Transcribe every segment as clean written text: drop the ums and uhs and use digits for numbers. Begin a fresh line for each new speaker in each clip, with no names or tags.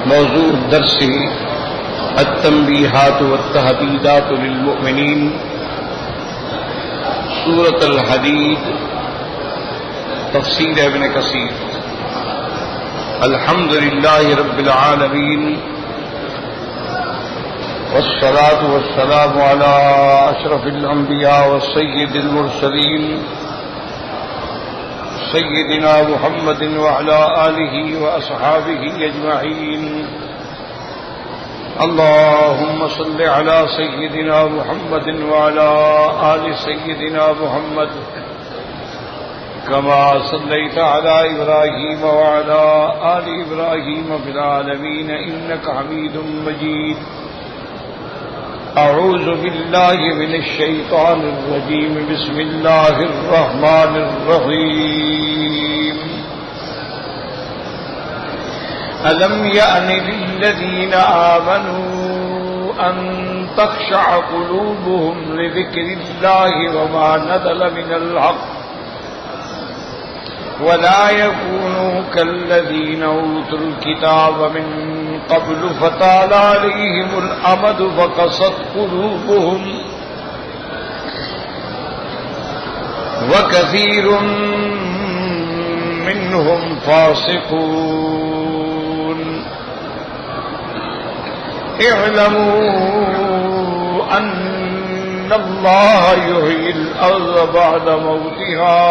موضوع الدرس التنبیہات والتحدیدات للمؤمنین، سورۃ الحدید، تفسیر ابن کثیر۔ الحمد للہ رب العالمین، والصلاة والسلام علی اشرف الانبیاء والسید المرسلین سیدنا محمد وعلى آلہ واصحابہ اجمعین۔ اللهم صل على سيدنا محمد وعلى آل سيدنا محمد كما صليت على إبراهيم وعلى آل إبراهيم في العالمين إنك حميد مجيد۔ أعوذ بالله من الشيطان الرجيم، بسم الله الرحمن الرحيم۔ ألم يأن للذين آمنوا أن تخشع قلوبهم لذكر الله وما نزل من الحق ولا يكونوا كالذين أوتوا الكتاب من قبل فطال عليهم الأمد فقست قلوبهم وكثير منهم فاسقون۔ اعلموا أن الله يحيي الأرض بعد موتها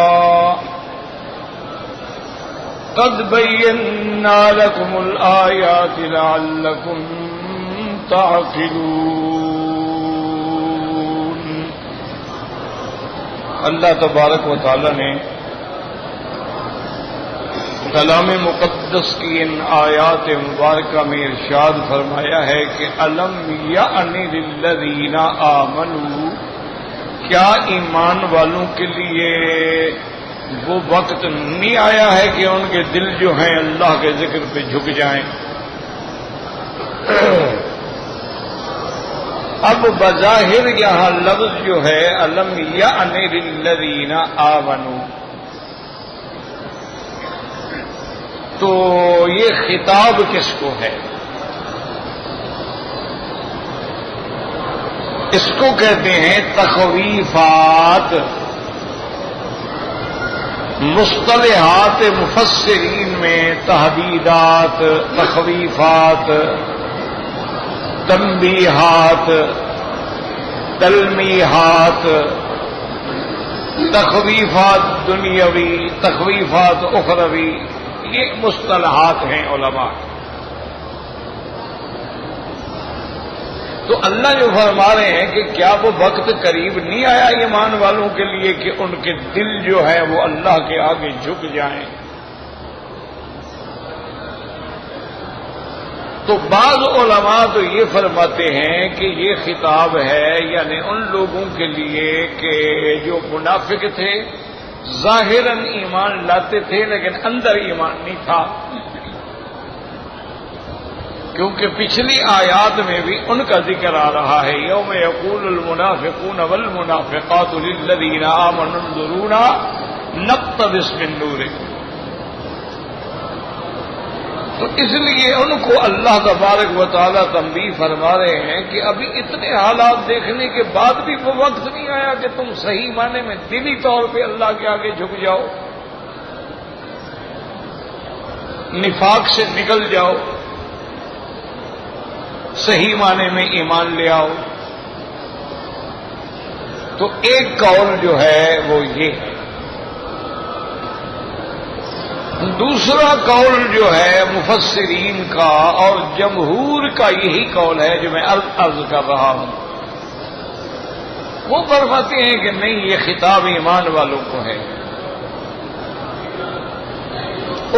قد بينا لكم الآيات لعلكم تعقلون۔ اللہ تبارک و تعالی نے کلام مقدس کی ان آیات مبارکہ میں ارشاد فرمایا ہے کہ الم یأن للذین آمنوا، کیا ایمان والوں کے لیے وہ وقت نہیں آیا ہے کہ ان کے دل جو ہیں اللہ کے ذکر پہ جھک جائیں؟ اب بظاہر یہاں لفظ جو ہے الم یأن للذین آمنوا، تو یہ خطاب کس کو ہے؟ اس کو کہتے ہیں تخویفات۔ مصطلحات مفسرین میں تحدیدات، تخویفات، تنبیہات، تلمیحات، تخویفات دنیاوی، تخویفات اخروی، یہ مصطلحات ہیں علماء۔ تو اللہ جو فرما رہے ہیں کہ کیا وہ وقت قریب نہیں آیا ایمان والوں کے لیے کہ ان کے دل جو ہے وہ اللہ کے آگے جھک جائیں؟ تو بعض علماء تو یہ فرماتے ہیں کہ یہ خطاب ہے یعنی ان لوگوں کے لیے کہ جو منافق تھے، ظاہراً ایمان لاتے تھے لیکن اندر ایمان نہیں تھا، کیونکہ پچھلی آیات میں بھی ان کا ذکر آ رہا ہے یوم یقول المنافقون والمنافقات للذین آمنوا انظرونا نقتبس من نورکم۔ تو اس لیے ان کو اللہ تبارک و تعالیٰ تنبیہ فرما رہے ہیں کہ ابھی اتنے حالات دیکھنے کے بعد بھی وہ وقت نہیں آیا کہ تم صحیح معنی میں دلی طور پہ اللہ کے آگے جھک جاؤ، نفاق سے نکل جاؤ، صحیح معنی میں ایمان لے آؤ۔ تو ایک قول جو ہے وہ یہ ہے، دوسرا قول جو ہے مفسرین کا اور جمہور کا یہی قول ہے جو میں عرض کر رہا ہوں۔ وہ فرماتے ہیں کہ نہیں، یہ خطاب ایمان والوں کو ہے۔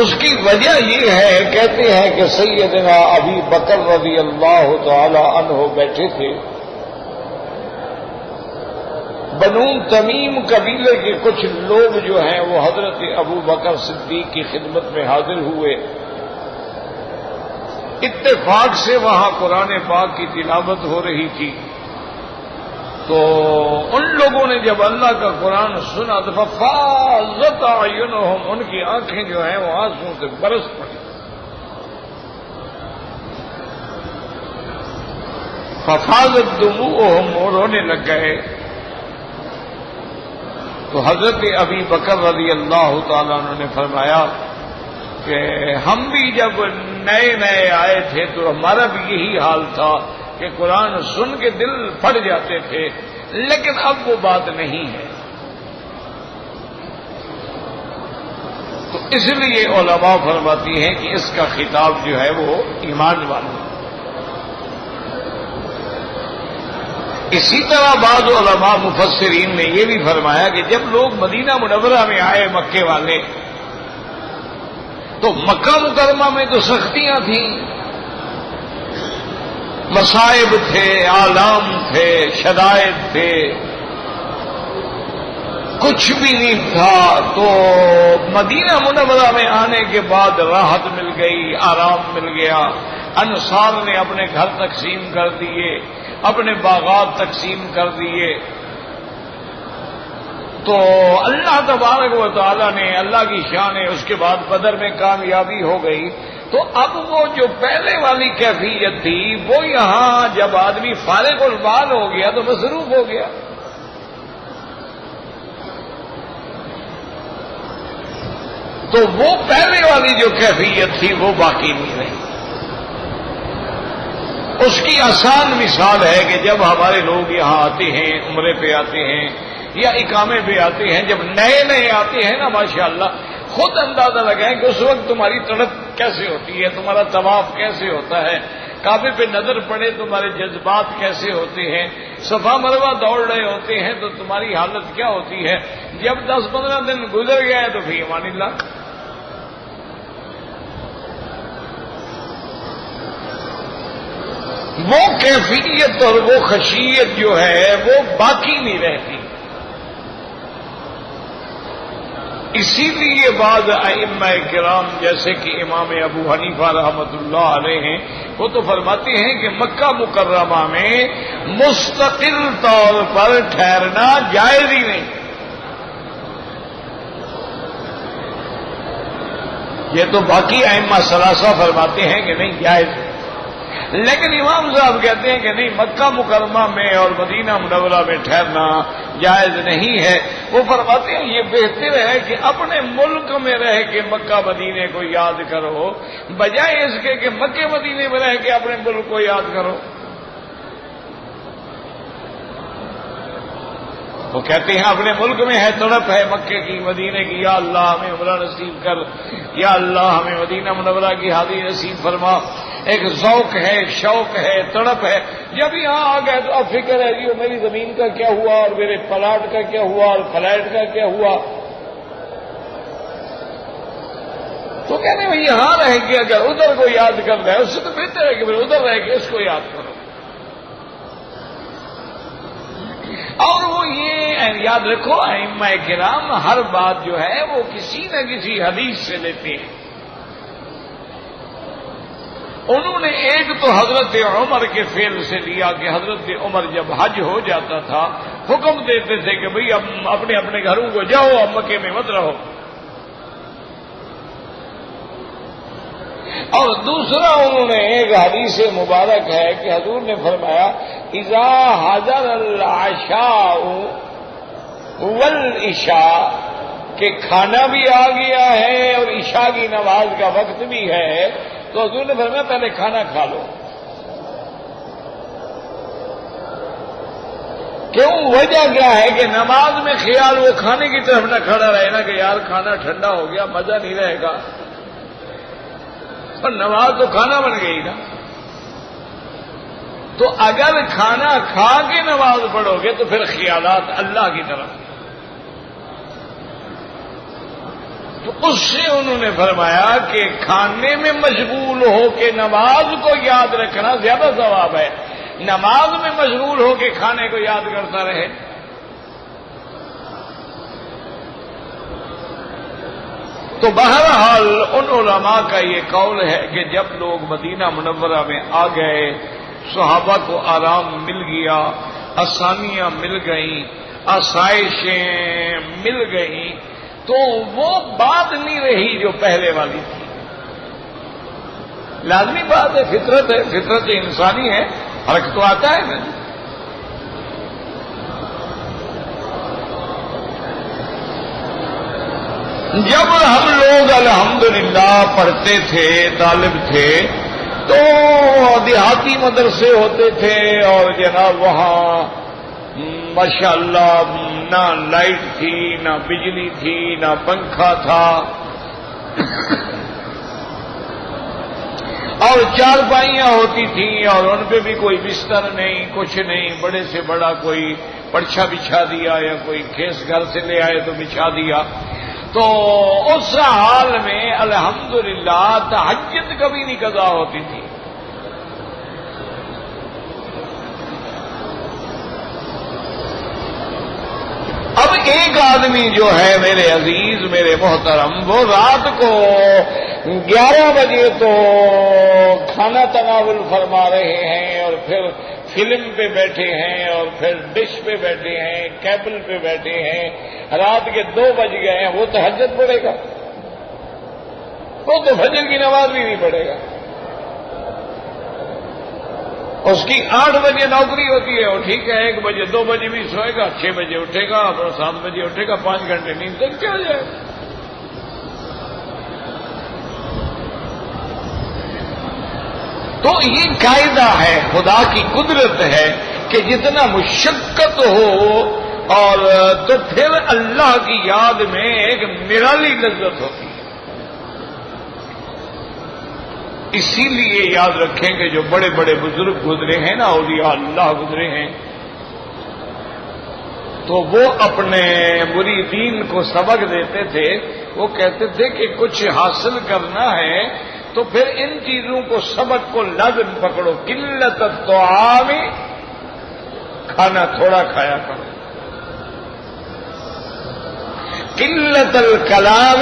اس کی وجہ یہ ہے، کہتے ہیں کہ سیدنا ابی بکر رضی اللہ تعالی عنہ بیٹھے تھے، بنو تمیم قبیلے کے کچھ لوگ جو ہیں وہ حضرت ابو بکر صدیق کی خدمت میں حاضر ہوئے۔ اتفاق سے وہاں قرآن پاک کی تلاوت ہو رہی تھی، تو ان لوگوں نے جب اللہ کا قرآن سنا تو ففاضت اعینہم، ان کی آنکھیں جو ہیں وہ آنسوؤں سے برس پڑی۔ ففاضت دموعهم، وہ رونے لگ گئے. تو حضرت ابی بکر رضی اللہ تعالیٰ عنہ نے فرمایا کہ ہم بھی جب نئے نئے آئے تھے تو ہمارا بھی یہی حال تھا کہ قرآن سن کے دل پھٹ جاتے تھے، لیکن اب وہ بات نہیں ہے. تو اس لیے علماء فرماتی ہیں کہ اس کا خطاب جو ہے وہ ایمان والوں. اسی طرح بعض علماء مفسرین نے یہ بھی فرمایا کہ جب لوگ مدینہ منورہ میں آئے مکے والے، تو مکہ مکرمہ میں تو سختیاں تھیں، مصائب تھے، آلام تھے، شدائد تھے، کچھ بھی نہیں تھا. تو مدینہ منورہ میں آنے کے بعد راحت مل گئی، آرام مل گیا. انصار نے اپنے گھر تقسیم کر دیے، اپنے باغات تقسیم کر دیے. تو اللہ تبارک و تعالیٰ نے، اللہ کی شان ہے، اس کے بعد بدر میں کامیابی ہو گئی. تو اب وہ جو پہلے والی کیفیت تھی وہ یہاں جب آدمی فارغ البال ہو گیا تو مصروف ہو گیا. تو وہ پہلے والی جو کیفیت تھی وہ باقی نہیں رہی. اس کی آسان مثال ہے کہ جب ہمارے لوگ یہاں آتے ہیں، عمرے پہ آتے ہیں یا اقامے پہ آتے ہیں، جب نئے نئے آتے ہیں نا، ماشاءاللہ خود اندازہ لگائیں کہ اس وقت تمہاری تڑپ کیسے ہوتی ہے، تمہارا طواف کیسے ہوتا ہے، کعبے پہ نظر پڑے تمہارے جذبات کیسے ہوتے ہیں، صفا مروہ دوڑ رہے ہوتے ہیں تو تمہاری حالت کیا ہوتی ہے. جب 10-15 دن گزر گیا ہے تو پھر امان اللہ. وہ کیفیت اور وہ خشیت جو ہے وہ باقی نہیں رہتی. اسی لیے بعض ائمہ کرام جیسے کہ امام ابو حنیفہ رحمۃ اللہ علیہ ہیں، وہ تو فرماتے ہیں کہ مکہ مکرمہ میں مستقل طور پر ٹھہرنا جائز ہی نہیں. یہ تو باقی ائمہ ثلاثہ فرماتے ہیں کہ نہیں جائز ہے، لیکن امام صاحب کہتے ہیں کہ نہیں، مکہ مکرمہ میں اور مدینہ منورہ میں ٹھہرنا جائز نہیں ہے. وہ فرماتے ہیں یہ بہتر ہے کہ اپنے ملک میں رہ کے مکہ مدینے کو یاد کرو، بجائے اس کے کہ مکے مدینے میں رہ کے اپنے ملک کو یاد کرو. وہ کہتے ہیں اپنے ملک میں ہے تڑپ ہے مکے کی، مدینے کی، یا اللہ ہمیں عمرہ نصیب کر، یا اللہ ہمیں مدینہ منورہ کی حاضری نصیب فرما. ایک ذوق ہے، ایک شوق ہے، تڑپ ہے. جب یہاں آ گئے تو اب فکر ہے جی میری زمین کا کیا ہوا، اور میرے پلاٹ کا کیا ہوا، اور فلیٹ کا کیا ہوا. تو کہنے بھائی یہاں رہ کے اگر ادھر کو یاد کر رہا ہے اس سے تو بہتر ہے کہ پھر ادھر رہ کے اس کو یاد کرو. اور وہ یہ یاد رکھو، ائمہ کرام ہر بات جو ہے وہ کسی نہ کسی حدیث سے لیتے ہیں. انہوں نے ایک تو حضرت عمر کے فعل سے لیا کہ حضرت عمر جب حج ہو جاتا تھا حکم دیتے تھے کہ بھئی اب اپنے اپنے گھروں کو جاؤ، اب مکے میں مت رہو. اور دوسرا انہوں نے ایک حدیث مبارک ہے کہ حضور نے فرمایا اذا حضر العشاء والعشاء، کہ کھانا بھی آ گیا ہے اور عشاء کی نماز کا وقت بھی ہے، تو حضور نے فرمایا پہلے کھانا کھا لو. کیوں؟ وجہ کیا ہے کہ نماز میں خیال وہ کھانے کی طرف نہ کھڑا رہے نا کہ یار کھانا ٹھنڈا ہو گیا مزہ نہیں رہے گا، اور نماز تو کھانا بن گئی نا. تو اگر کھانا کھا کے نماز پڑھو گے تو پھر خیالات اللہ کی طرف. تو اس سے انہوں نے فرمایا کہ کھانے میں مشغول ہو کے نماز کو یاد رکھنا زیادہ ثواب ہے، نماز میں مشغول ہو کے کھانے کو یاد کرتا رہے. تو بہرحال ان علماء کا یہ قول ہے کہ جب لوگ مدینہ منورہ میں آ گئے، صحابہ کو آرام مل گیا، آسانیاں مل گئیں، آسائشیں مل گئیں، تو وہ بات نہیں رہی جو پہلے والی تھی. لازمی بات ہے، فطرت انسانی ہے فرق تو آتا ہے نا. جب ہم لوگ الحمدللہ پڑھتے تھے، طالب تھے، تو دیہاتی مدرسے ہوتے تھے اور جناب وہاں ماشاءاللہ نہ لائٹ تھی، نہ بجلی تھی، نہ پنکھا تھا، اور چارپائیاں ہوتی تھیں اور ان پہ بھی کوئی بستر نہیں، کچھ نہیں، بڑے سے بڑا کوئی پرچھا بچھا دیا یا کوئی کھیس گھر سے لے آئے تو بچھا دیا. تو اس حال میں الحمدللہ تہجد کبھی نہیں قضا ہوتی تھی. اب ایک آدمی جو ہے میرے عزیز، میرے محترم، وہ رات کو 11 بجے تو کھانا تناول فرما رہے ہیں اور پھر فلم پہ بیٹھے ہیں اور پھر ڈش پہ بیٹھے ہیں، کیبل پہ بیٹھے ہیں، رات کے 2 بج گئے ہیں، وہ تہجد پڑھے گا؟ وہ تو فجر کی نماز بھی نہیں پڑھے گا. اس کی 8 بجے نوکری ہوتی ہے، وہ ٹھیک ہے 1 بجے 2 بجے بھی سوئے گا، 6 بجے اٹھے گا، پھر 7 بجے اٹھے گا، 5 گھنٹے نیند تک کیا جائے. تو یہ قاعدہ ہے، خدا کی قدرت ہے کہ جتنا مشقت ہو اور تو پھر اللہ کی یاد میں ایک نرالی لذت ہوتی ہے. اسی لیے یاد رکھیں کہ جو بڑے بڑے بزرگ گزرے ہیں نا، اولیاء اللہ گزرے ہیں، تو وہ اپنے مریدین کو سبق دیتے تھے. وہ کہتے تھے کہ کچھ حاصل کرنا ہے تو پھر ان چیزوں کو، سبق کو لازم پکڑو. قلت الطعام، کھانا تھوڑا کھایا کرو. قلت الکلام،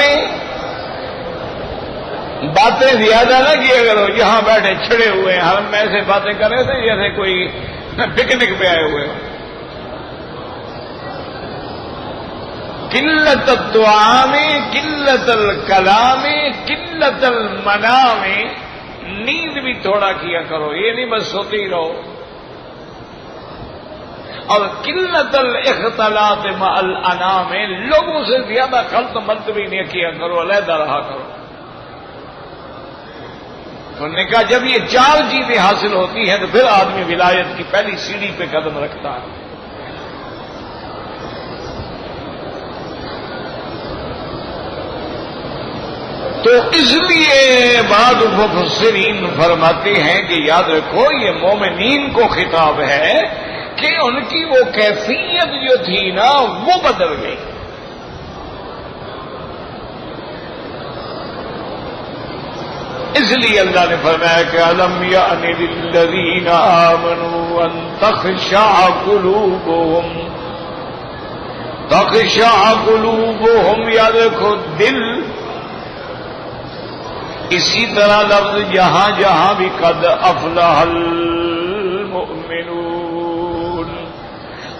باتیں زیادہ نہ کیا کرو. یہاں بیٹھے چھڑے ہوئے ہیں، ہم ایسے باتیں کر رہے تھے جیسے کوئی پکنک پہ آئے ہوئے. قلت الطعام، قلت الکلام، قلت المنام، نیند بھی تھوڑا کیا کرو، یہ نہیں بس سوتے ہی رہو. اور قلت الاختلاط مع الانام، لوگوں سے زیادہ خلط ملط بھی نہیں کیا کرو، علیحدہ رہا کرو. انہوں نے کہا جب یہ 4 چیزیں حاصل ہوتی ہیں تو پھر آدمی ولایت کی پہلی سیڑھی پہ قدم رکھتا ہے. تو اس لیے بعض مفسرین فرماتے ہیں کہ یاد رکھو یہ مومنین کو خطاب ہے کہ ان کی وہ کیفیت جو تھی نا وہ بدل گئی. اس لیے اللہ نے فرمایا کہ الم یأن للذین آمنوا ان تخشع قلوبهم، یاد رکھو دل. اسی طرح لفظ جہاں جہاں بھی قد افلح المؤمنون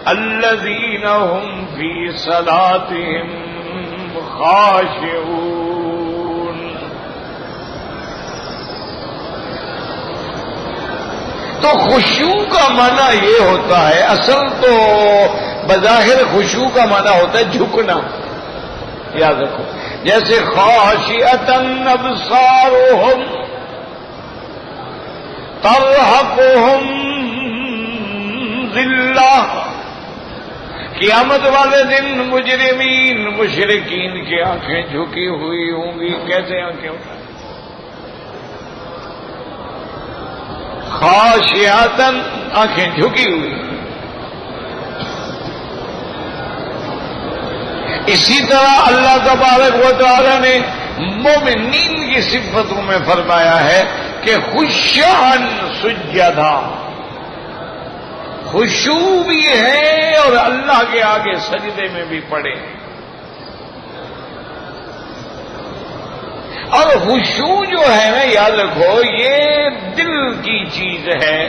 الذین هم فی صلاتهم خاشعون. تو خشوع کا معنی یہ ہوتا ہے، اصل تو بظاہر خشوع کا معنی ہوتا ہے جھکنا. یاد رکھو جیسے خاشعۃ ابصارهم ترہقهم ذلہ. قیامت والے دن مجرمین مشرکین کی آنکھیں جھکی ہوئی ہوں گی. کیسے آنکھیں اٹھائیں؟ خاشعۃ، آنکھیں جھکی ہوئی. اسی طرح اللہ تبارک و تعالی نے مومنین کی صفتوں میں فرمایا ہے کہ خشعاً سجدا، خشوع بھی ہے اور اللہ کے آگے سجدے میں بھی پڑے. اور خشوع جو ہے نا یاد رکھو یہ دل کی چیز ہے.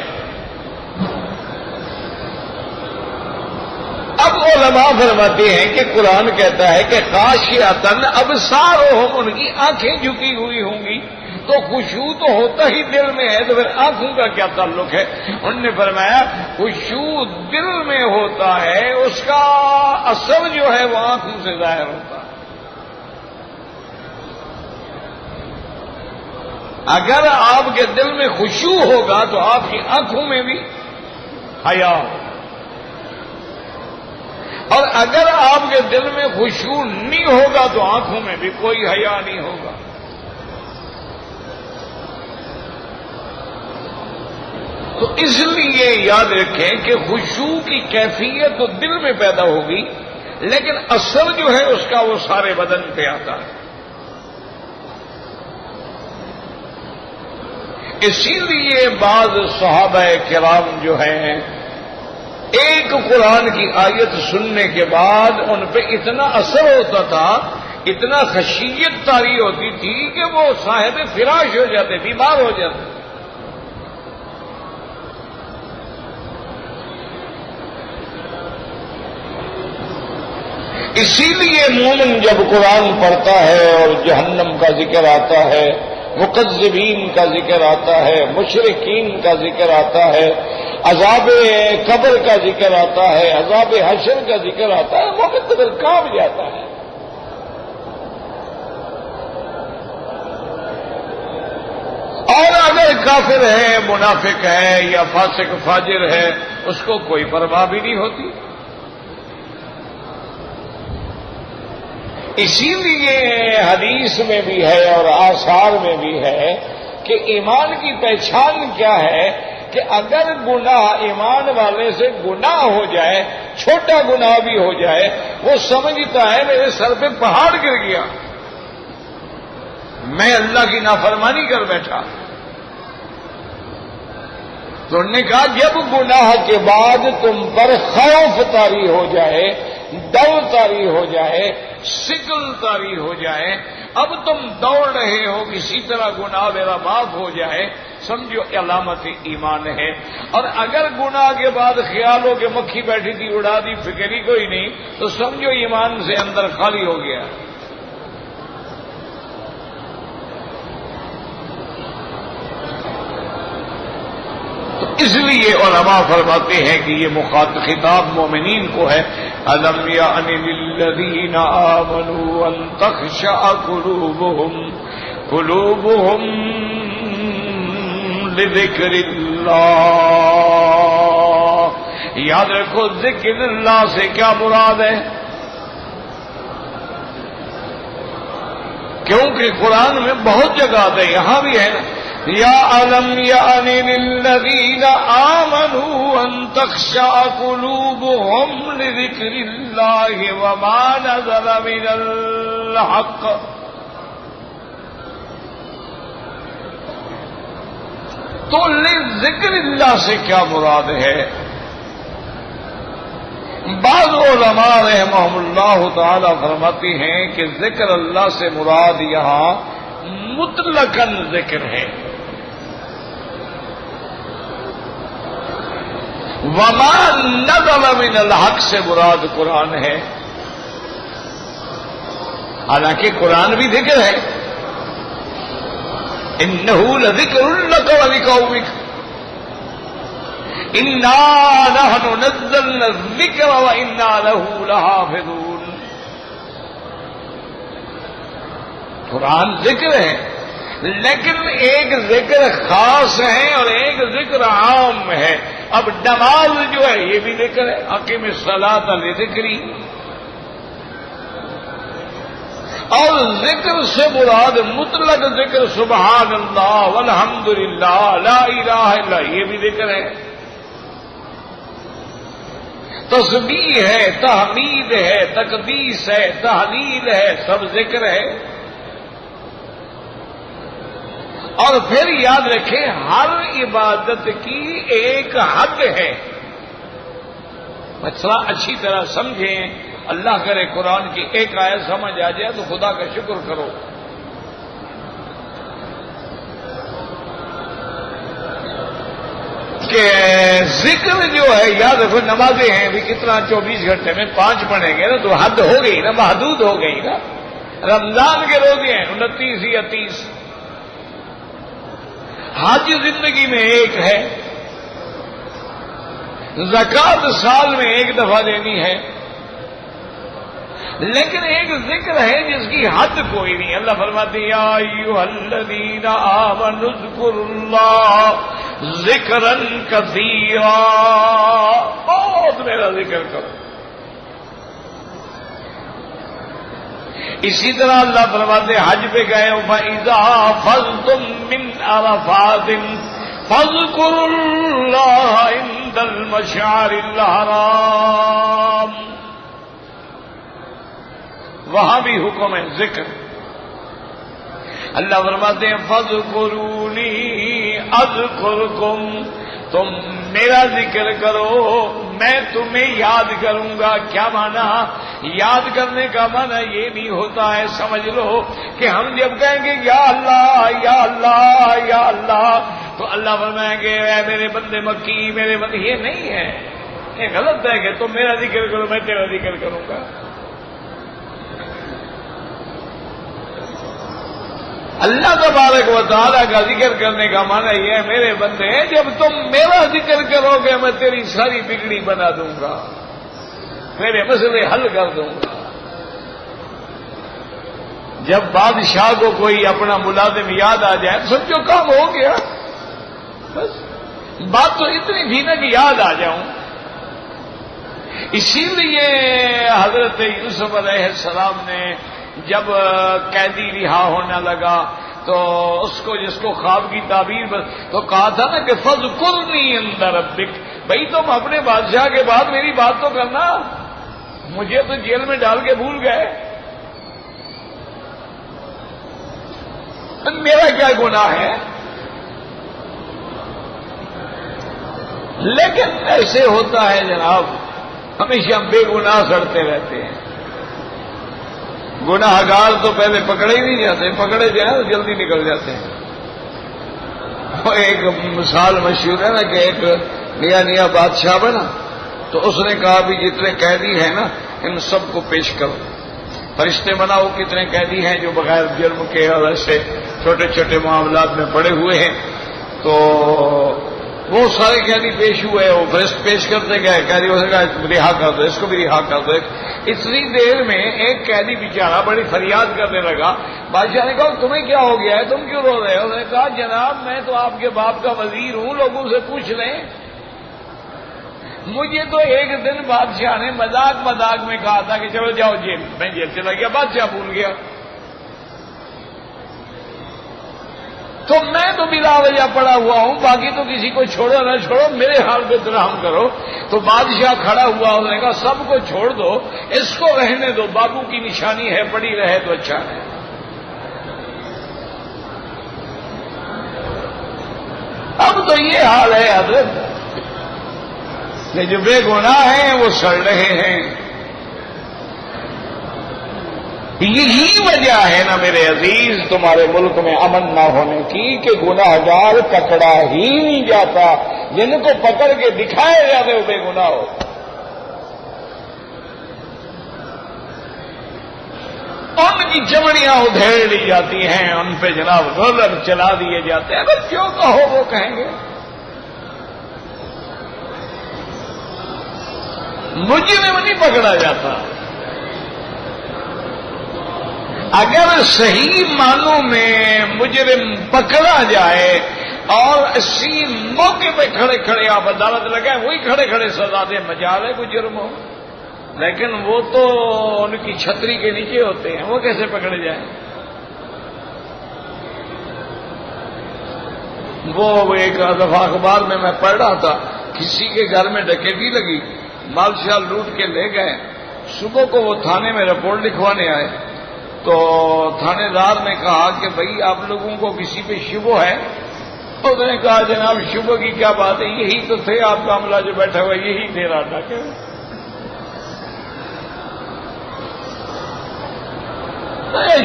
اب علماء فرماتے ہیں کہ قرآن کہتا ہے کہ خاشعۃ ابصارهم، ان کی آنکھیں جھکی ہوئی ہوں گی. تو خشوع تو ہوتا ہی دل میں ہے، تو پھر آنکھوں کا کیا تعلق ہے؟ انہوں نے فرمایا خشوع دل میں ہوتا ہے، اس کا اثر جو ہے وہ آنکھوں سے ظاہر ہوتا ہے۔ اگر آپ کے دل میں خشوع ہوگا تو آپ کی آنکھوں میں بھی حیا ہوگا، اور اگر آپ کے دل میں خشوع نہیں ہوگا تو آنکھوں میں بھی کوئی حیا نہیں ہوگا۔ تو اس لیے یاد رکھیں کہ خشوع کی کیفیت تو دل میں پیدا ہوگی، لیکن اثر جو ہے اس کا وہ سارے بدن پہ آتا ہے۔ اسی لیے بعض صحابہ کرام جو ہیں ایک قرآن کی آیت سننے کے بعد ان پہ اتنا اثر ہوتا تھا، اتنا خشیت طاری ہوتی تھی کہ وہ صاحب فراش ہو جاتے، بیمار ہو جاتے۔ اسی لیے مومن جب قرآن پڑھتا ہے اور جہنم کا ذکر آتا ہے، مکذبین کا ذکر آتا ہے، مشرکین کا ذکر آتا ہے، عذاب قبر کا ذکر آتا ہے، عذاب حشر کا ذکر آتا ہے، وہ مطلب کانپ جاتا ہے۔ اور اگر کافر ہے، منافق ہے یا فاسق فاجر ہے، اس کو کوئی پرواہ بھی نہیں ہوتی۔ اسی لیے حدیث میں بھی ہے اور آثار میں بھی ہے کہ ایمان کی پہچان کیا ہے کہ اگر گناہ ایمان والے سے گناہ ہو جائے، چھوٹا گناہ بھی ہو جائے، وہ سمجھتا ہے میرے سر پہ پہاڑ گر گیا، میں اللہ کی نافرمانی کر بیٹھا۔ تو انہوں نے کہا جب گناہ کے بعد تم پر خوف طاری ہو جائے، ڈر طاری ہو جائے، سکل طاری ہو جائے، اب تم دوڑ رہے ہو کسی طرح گناہ میرا معاف ہو جائے، سمجھو علامت ایمان ہے۔ اور اگر گناہ کے بعد خیال ہو کہ مکھی بیٹھی تھی اڑا دی، فکر ہی کوئی نہیں، تو سمجھو ایمان سے اندر خالی ہو گیا۔ تو اس لیے علماء فرماتے ہیں کہ یہ خطاب مومنین کو ہے، أَلَمْ يَعْنِ لِلَّذِينَ آمَنُوا أَن تَخْشَعَ قُلُوبُهُمْ لِذِكْرِ اللَّهِ۔ یاد رکھو ذکر اللہ سے کیا مراد ہے؟ کیونکہ قرآن میں بہت جگہ آتا ہے، یہاں بھی ہے نا، یا أَلَمْ يَعْنِ لِلَّذِينَ آمَنُوا أَن تَخْشَعَ قُلُوبُهُمْ لِذِكْرِ اللَّهِ وَمَا نَزَلَ مِنَ الْحَقِّ۔ تو لِذِكْرِ اللہ سے کیا مراد ہے؟ بعض علماء رحمہم اللہ تعالی فرماتی ہیں کہ ذکر اللہ سے مراد یہاں مطلقاً ذکر ہے، وما نزل من الحق سے مراد قرآن ہے۔ حالانکہ قرآن بھی ذکر ہے، انہ لذکر لک ولقومک انا نحن نزلنا الذکر وانا لہ لحافظون۔ قرآن ذکر ہے، لیکن ایک ذکر خاص ہے اور ایک ذکر عام ہے۔ اب نماز جو ہے یہ بھی ذکر ہے، اقیم الصلاۃ لذکری، اور ذکر سے مراد مطلق ذکر سبحان اللہ والحمد للہ لا الہ الا، یہ بھی ذکر ہے۔ تسبیح ہے، تحمید ہے، تقدیس ہے، تحلیل ہے، سب ذکر ہے۔ اور پھر یاد رکھیں ہر عبادت کی ایک حد ہے، مسئلہ اچھی طرح سمجھیں، اللہ کرے قرآن کی ایک آیت سمجھ آ جائے تو خدا کا شکر کرو۔ کہ ذکر جو ہے یاد رکھو، نمازیں ہیں بھی کتنا 24 گھنٹے میں 5 پڑھیں گے نا تو حد ہو گئی نا، محدود ہو گئی نا۔ رمضان کے روزے ہیں 29 یا 30، حج زندگی میں ایک ہے، زکوٰۃ سال میں ایک دفعہ دینی ہے، لیکن ایک ذکر ہے جس کی حد کوئی نہیں۔ اللہ فرماتے ہیں یا ایھا الذین آمنوا اذکروا اللہ ذکرا کثیرا، بہت میرا ذکر کرو۔ اسی طرح اللہ فرماتے ہیں حج پہ گئے فَإِذَا أَفَضْتُم مِّنْ عَرَفَاتٍ فَاذْكُرُوا اللَّهَ عِندَ الْمَشْعَرِ الْحَرَامِ، وہاں بھی حکم ہے ذکر۔ اللہ فرماتے ہیں فَاذْكُرُونِي أَذْكُرْكُمْ، تم میرا ذکر کرو میں تمہیں یاد کروں گا۔ کیا معنی؟ یاد کرنے کا معنی یہ نہیں ہوتا ہے، سمجھ لو کہ ہم جب کہیں گے یا اللہ یا اللہ یا اللہ تو اللہ فرمائیں گے اے میرے بندے مکی میرے بندے، یہ نہیں ہے، یہ غلط ہے کہ تم میرا ذکر کرو میں تیرا ذکر کروں گا۔ اللہ تبارک و تعالیٰ کا ذکر کرنے کا معنی یہ ہے میرے بندے جب تم میرا ذکر کرو گے میں تیری ساری بگڑی بنا دوں گا، میرے مسئلے حل کر دوں گا۔ جب بادشاہ کو کوئی اپنا ملازم یاد آ جائے تو سمجھو کام ہو گیا، بس بات تو اتنی تھی نا کہ یاد آ جاؤں۔ اسی لیے حضرت یوسف علیہ السلام نے جب قیدی رہا ہونے لگا تو اس کو جس کو خواب کی تعبیر تو کہا تھا نا کہ فَاذْكُرْنِي عِندَ رَبِّكَ، بھئی تم اپنے بادشاہ کے بعد میری بات تو کرنا، مجھے تو جیل میں ڈال کے بھول گئے، میرا کیا گناہ ہے؟ لیکن ایسے ہوتا ہے جناب، ہمیشہ بے گناہ سڑتے رہتے ہیں۔ گناہ گار تو پہلے پکڑے ہی نہیں جاتے، پکڑے جائیں تو جلدی نکل جاتے ہیں۔ وہ ایک مثال مشہور ہے نا کہ ایک نیا بادشاہ بنا تو اس نے کہا بھی جتنے قیدی ہیں نا ان سب کو پیش کرو۔ فرشتے بناؤ کتنے قیدی ہیں جو بغیر جرم کے اور ایسے چھوٹے چھوٹے معاملات میں پڑے ہوئے ہیں، تو وہ سارے قیدی پیش ہوئے، وہ فرشت پیش کرتے گئے، قیدی نے کہا رہا کر دو اس کو بھی رہا کر دو۔ اتنی دیر میں ایک قیدی بیچارہ بڑی فریاد کرنے لگا، بادشاہ نے کہا تمہیں کیا ہو گیا ہے، تم کیوں رو رہے ہو؟ اس نے کہا جناب میں تو آپ کے باپ کا وزیر ہوں، لوگوں سے پوچھ لیں، مجھے تو ایک دن بادشاہ نے مذاق میں کہا تھا کہ چلو جاؤ جیل، میں جیل چلا گیا، بادشاہ بھول گیا، تو میں تو بلا وجہ پڑا ہوا ہوں، باقی تو کسی کو چھوڑو نہ چھوڑو میرے حال پہ رحم کرو۔ تو بادشاہ کھڑا ہوا، اس نے کہا سب کو چھوڑ دو، اس کو رہنے دو، بابو کی نشانی ہے، پڑی رہے تو اچھا ہے۔ اب تو یہ حال ہے حضرت کہ جو بے گناہ ہیں وہ سڑ رہے ہیں۔ یہی وجہ ہے نا میرے عزیز تمہارے ملک میں امن نہ ہونے کی کہ گناہ گار پکڑا ہی نہیں جاتا، جن کو پکڑ کے دکھائے جاتے وہ بے گناہ ہو۔ ان کی چمڑیاں ادھیڑ لی جاتی ہیں، ان پہ جناب رولر چلا دیے جاتے ہیں، اگر جو کہو وہ کہیں گے۔ مجرم نہیں پکڑا جاتا، اگر صحیح معنوں میں مجرم پکڑا جائے اور اسی موقع پہ کھڑے کھڑے آپ عدالت لگائیں وہی کھڑے کھڑے سزا دیں، مجال ہے کوئی جرم ہو، لیکن وہ تو ان کی چھتری کے نیچے ہوتے ہیں، وہ کیسے پکڑے جائیں؟ وہ ایک دفعہ اخبار میں پڑھ رہا تھا، کسی کے گھر میں ڈکیتی لگی، مال شال لوٹ کے لے گئے، صبح کو وہ تھانے میں رپورٹ لکھوانے آئے تو تھانے دار نے کہا کہ بھئی آپ لوگوں کو کسی پہ شبہ ہے؟ اس نے کہا جناب شبہ کی کیا بات ہے، یہی تو تھے آپ کا عملہ جو بیٹھا ہوا یہی دے رہا تھا کہ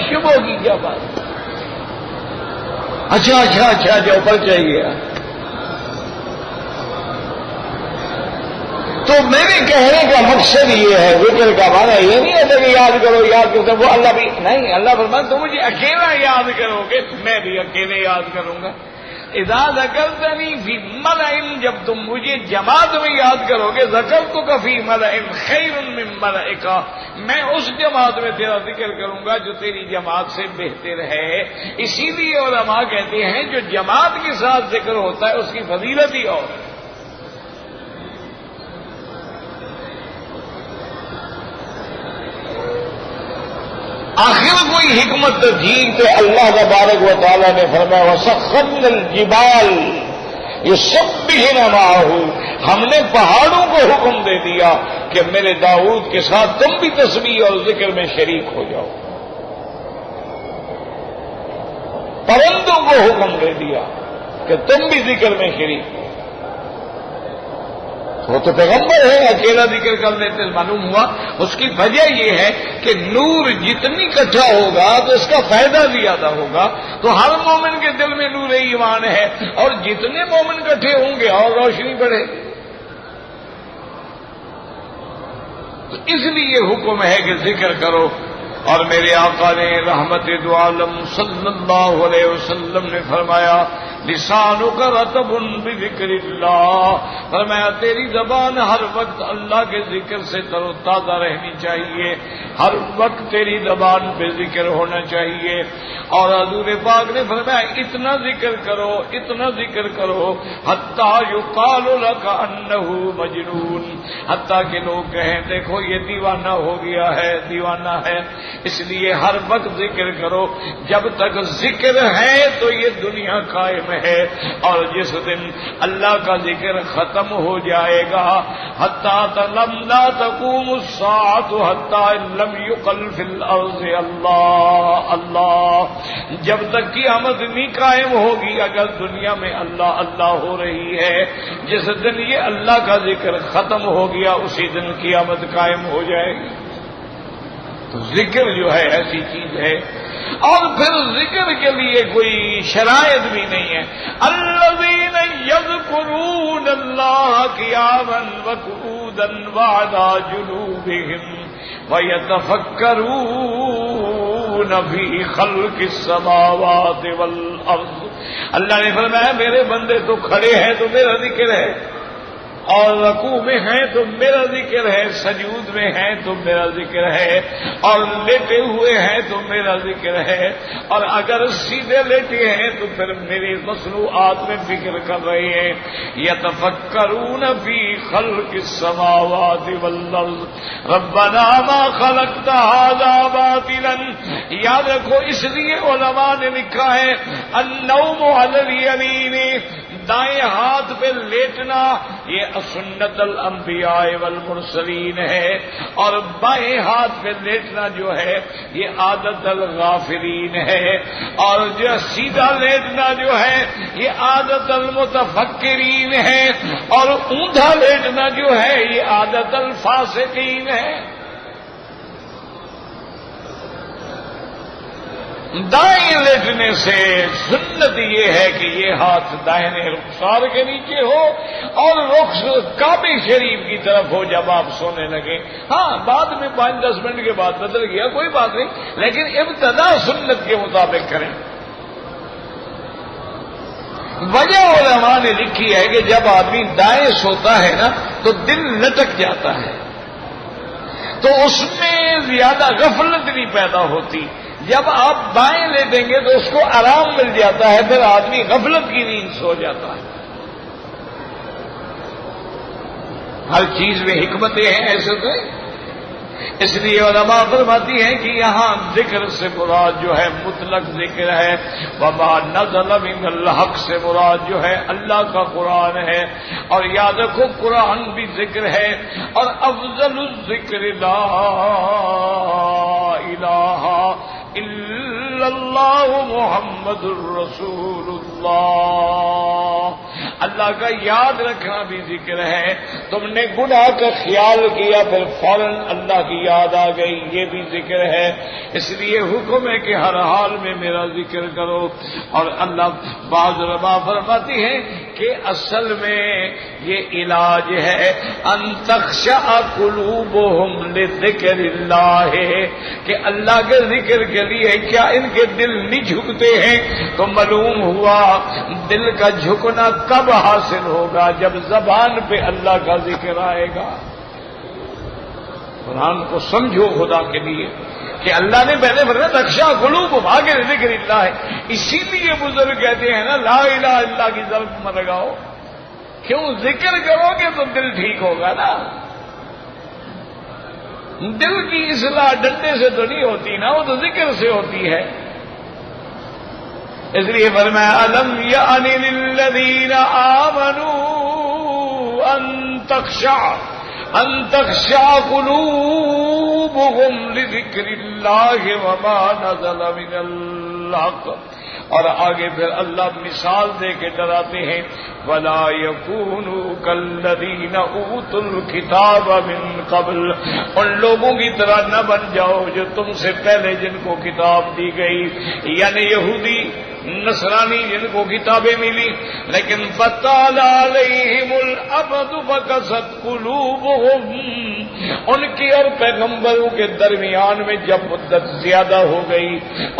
شبہ کی کیا بات ہے؟ اچھا جو اوپر چاہیے۔ تو میرے کہنے کا مقصد یہ ہے، ذکر کا معنی یہ نہیں ہے کہ یاد کرو یاد کرو، وہ اللہ بھی نہیں، اللہ فرماتا تم مجھے اکیلا یاد کرو گے میں بھی اکیلے یاد کروں گا۔ اذا ذکرتنی فی ملأ، جب تم مجھے جماعت میں یاد کرو گے، ذکرتک فی ملأ خیر من ملئک، میں اس جماعت میں تیرا ذکر کروں گا جو تیری جماعت سے بہتر ہے۔ اسی لیے علماء کہتے ہیں جو جماعت کے ساتھ ذکر ہوتا ہے اس کی فضیلت ہی اور ہے۔ آخر کوئی حکمت تھی تو اللہ تبارک و تعالیٰ نے فرمایا وَسَخَّرْنَا الْجِبَالَ يُسَبِّحْنَ مَعَهُ، ہم نے پہاڑوں کو حکم دے دیا کہ میرے داؤد کے ساتھ تم بھی تسبیح اور ذکر میں شریک ہو جاؤ۔ پرندوں کو حکم دے دیا کہ تم بھی ذکر میں شریک ہو۔ وہ تو پیغمبر ہے، اکیلا ذکر کر لیتے، معلوم ہوا اس کی وجہ یہ ہے کہ نور جتنی اکٹھا ہوگا تو اس کا فائدہ زیادہ ہوگا۔ تو ہر مومن کے دل میں نور ایمان ہے، اور جتنے مومن اکٹھے ہوں گے اور روشنی بڑھے گی۔ تو اس لیے حکم ہے کہ ذکر کرو۔ اور میرے آقا نے رحمت دو عالم صلی اللہ علیہ وسلم نے فرمایا لسانک رطب بذکر اللہ، فرمایا تیری زبان ہر وقت اللہ کے ذکر سے تر و تازہ رہنی چاہیے، ہر وقت تیری زبان پہ ذکر ہونا چاہیے۔ اور حضور پاک نے فرمایا اتنا ذکر کرو، اتنا ذکر کرو حتیٰ یقال لک انہ مجنون، حتیٰ کہ لوگ کہیں دیکھو یہ دیوانہ ہو گیا ہے، دیوانہ ہے۔ اس لیے ہر وقت ذکر کرو، جب تک ذکر ہے تو یہ دنیا قائم ہے، اور جس دن اللہ کا ذکر ختم ہو جائے گا حتیٰ لا تقوم الساعة حتیٰ لم يقل فی الارض اللہ اللہ، جب تک قیامت نہیں قائم ہوگی اگر دنیا میں اللہ اللہ ہو رہی ہے۔ جس دن یہ اللہ کا ذکر ختم ہو گیا اسی دن قیامت قائم ہو جائے گی۔ تو ذکر جو ہے ایسی چیز ہے، اور پھر ذکر کے لیے کوئی شرائط بھی نہیں ہے۔ الذین یذکرون اللہ قیاما وقعودا وعلی جنوبہم ویتفکرون فی خلق السماوات والارض، اللہ نے فرمایا میرے بندے تو کھڑے ہیں تو میرا ذکر ہے، اور رکوع میں ہیں تو میرا ذکر ہے، سجود میں ہیں تو میرا ذکر ہے، اور لیٹے ہوئے ہیں تو میرا ذکر ہے، اور اگر سیدھے لیٹے ہیں تو پھر میری مصنوعات میں فکر کر رہے ہیں۔ یتفکرون فی خلق السماوات والارض ربنا ما خلقت هذا باطلا، یاد رکھو اس لیے علماء نے لکھا ہے النوم علی الیمین، دائیں ہاتھ پہ لیٹنا یہ سنت الانبیاء والمرسلین ہے، اور بائیں ہاتھ پہ لیٹنا جو ہے یہ عادت الغافلین ہے، اور جو سیدھا لیٹنا جو ہے یہ عادت المتفکرین ہے، اور اوندا لیٹنا جو ہے یہ عادت الفاسقین ہے۔ دائیں لیٹنے سے سنت یہ ہے کہ یہ ہاتھ دائیں رخسار کے نیچے ہو اور رخ کعبہ شریف کی طرف ہو جب آپ سونے لگے۔ ہاں بعد میں 5-10 منٹ کے بعد بدل گیا کوئی بات نہیں، لیکن ابتدا سنت کے مطابق کریں۔ وجہ علماء نے لکھی ہے کہ جب آدمی دائیں سوتا ہے نا تو دل لٹک جاتا ہے، تو اس میں زیادہ غفلت نہیں پیدا ہوتی۔ جب آپ بائیں لیٹیں گے تو اس کو آرام مل جاتا ہے، پھر آدمی غفلت کی نیند سو جاتا ہے۔ ہر چیز میں حکمتیں ہیں ایسے تو، اس لیے علماء فرماتی ہیں کہ یہاں ذکر سے مراد جو ہے مطلق ذکر ہے، وما نزل من الحق سے مراد جو ہے اللہ کا قرآن ہے، اور یاد رکھو قرآن بھی ذکر ہے، اور افضل الذکر لا الہ الا اللہ محمد الرسول اللہ، اللہ کا یاد رکھنا بھی ذکر ہے۔ تم نے گناہ کا خیال کیا پھر فوراً اللہ کی یاد آ گئی، یہ بھی ذکر ہے۔ اس لیے حکم ہے کہ ہر حال میں میرا ذکر کرو۔ اور اللہ بعض علماء فرماتی ہیں کہ اصل میں یہ علاج ہے ان تخشع قلوبہم لذکر اللہ، کہ اللہ کے ذکر کے لیے کیا ان کے دل نہیں جھکتے ہیں؟ تو معلوم ہوا دل کا جھکنا کب حاصل ہوگا؟ جب زبان پہ اللہ کا ذکر آئے گا۔ قرآن کو سمجھو خدا کے لیے کہ اللہ نے پہلے فرمایا تخشع قلوبہم، آگے ذکر اللہ ہے۔ اسی لیے بزرگ کہتے ہیں نا لا الہ الا اللہ کی ضرب مت لگاؤ، کیوں؟ ذکر کرو گے تو دل ٹھیک ہوگا نا۔ دل کی اصلاح ڈنڈے سے تو نہیں ہوتی نا، وہ تو ذکر سے ہوتی ہے۔ اس لیے فرمایا الم یعن للذین آمنوا ان تخشع قلوبہم لذکر اللہ وما نزل من الحق، اور آگے پھر اللہ مثال دے کے ڈراتے ہیں وَلَا يَكُونُوا كَالَّذِينَ أُوتُوا الْكِتَابَ مِن قَبْلُ، ان لوگوں کی طرح نہ بن جاؤ جو تم سے پہلے جن کو کتاب دی گئی، یعنی یہودی نصرانی جن کو کتابیں ملی لیکن فَطَالَ عَلَيْهِمُ الْأَمَدُ فَقَسَتْ قُلُوبُهُمْ، ان کی اور پیغمبروں کے درمیان میں جب مدت زیادہ ہو گئی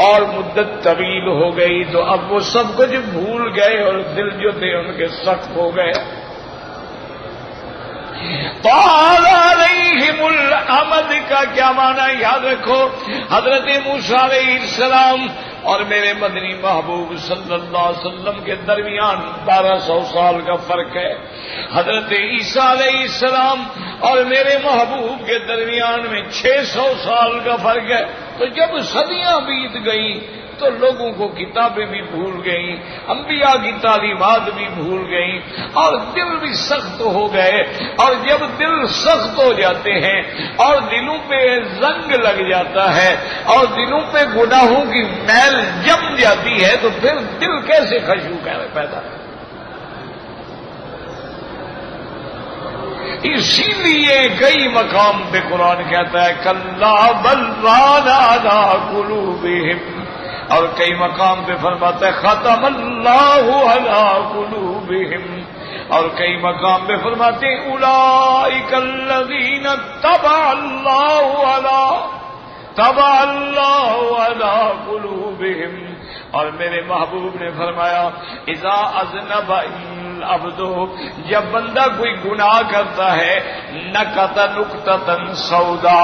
اور مدت طویل ہو گئی تو اب وہ سب کچھ بھول گئے اور دل جو تھے ان کے سخت ہو گئے۔ طال علیہم الامد کا کیا معنی یاد رکھو، حضرت موسیٰ علیہ السلام اور میرے مدنی محبوب صلی اللہ علیہ وسلم کے درمیان 1200 سال کا فرق ہے، حضرت عیسیٰ علیہ السلام اور میرے محبوب کے درمیان میں 600 سال کا فرق ہے۔ تو جب صدیاں بیت گئیں تو لوگوں کو کتابیں بھی بھول گئیں، انبیاء کی تعلیمات بھی بھول گئیں اور دل بھی سخت ہو گئے، اور جب دل سخت ہو جاتے ہیں اور دلوں پہ زنگ لگ جاتا ہے اور دلوں پہ گناہوں کی میل جم جاتی ہے تو پھر دل کیسے خشوع پیدا ہے؟ اسی لیے کئی مقام پہ قرآن کہتا ہے کلا بل ران علی قلوبہم، اور کئی مقام پہ فرماتا ہے ختم اللہ علی قلوبہم، اور کئی مقام پہ فرماتے ہیں اولئک الذین طبع اللہ علی قلوبہم، اور میرے محبوب نے فرمایا اذا اذنب العبد، جب بندہ کوئی گناہ کرتا ہے نکت نکتۃ سودا،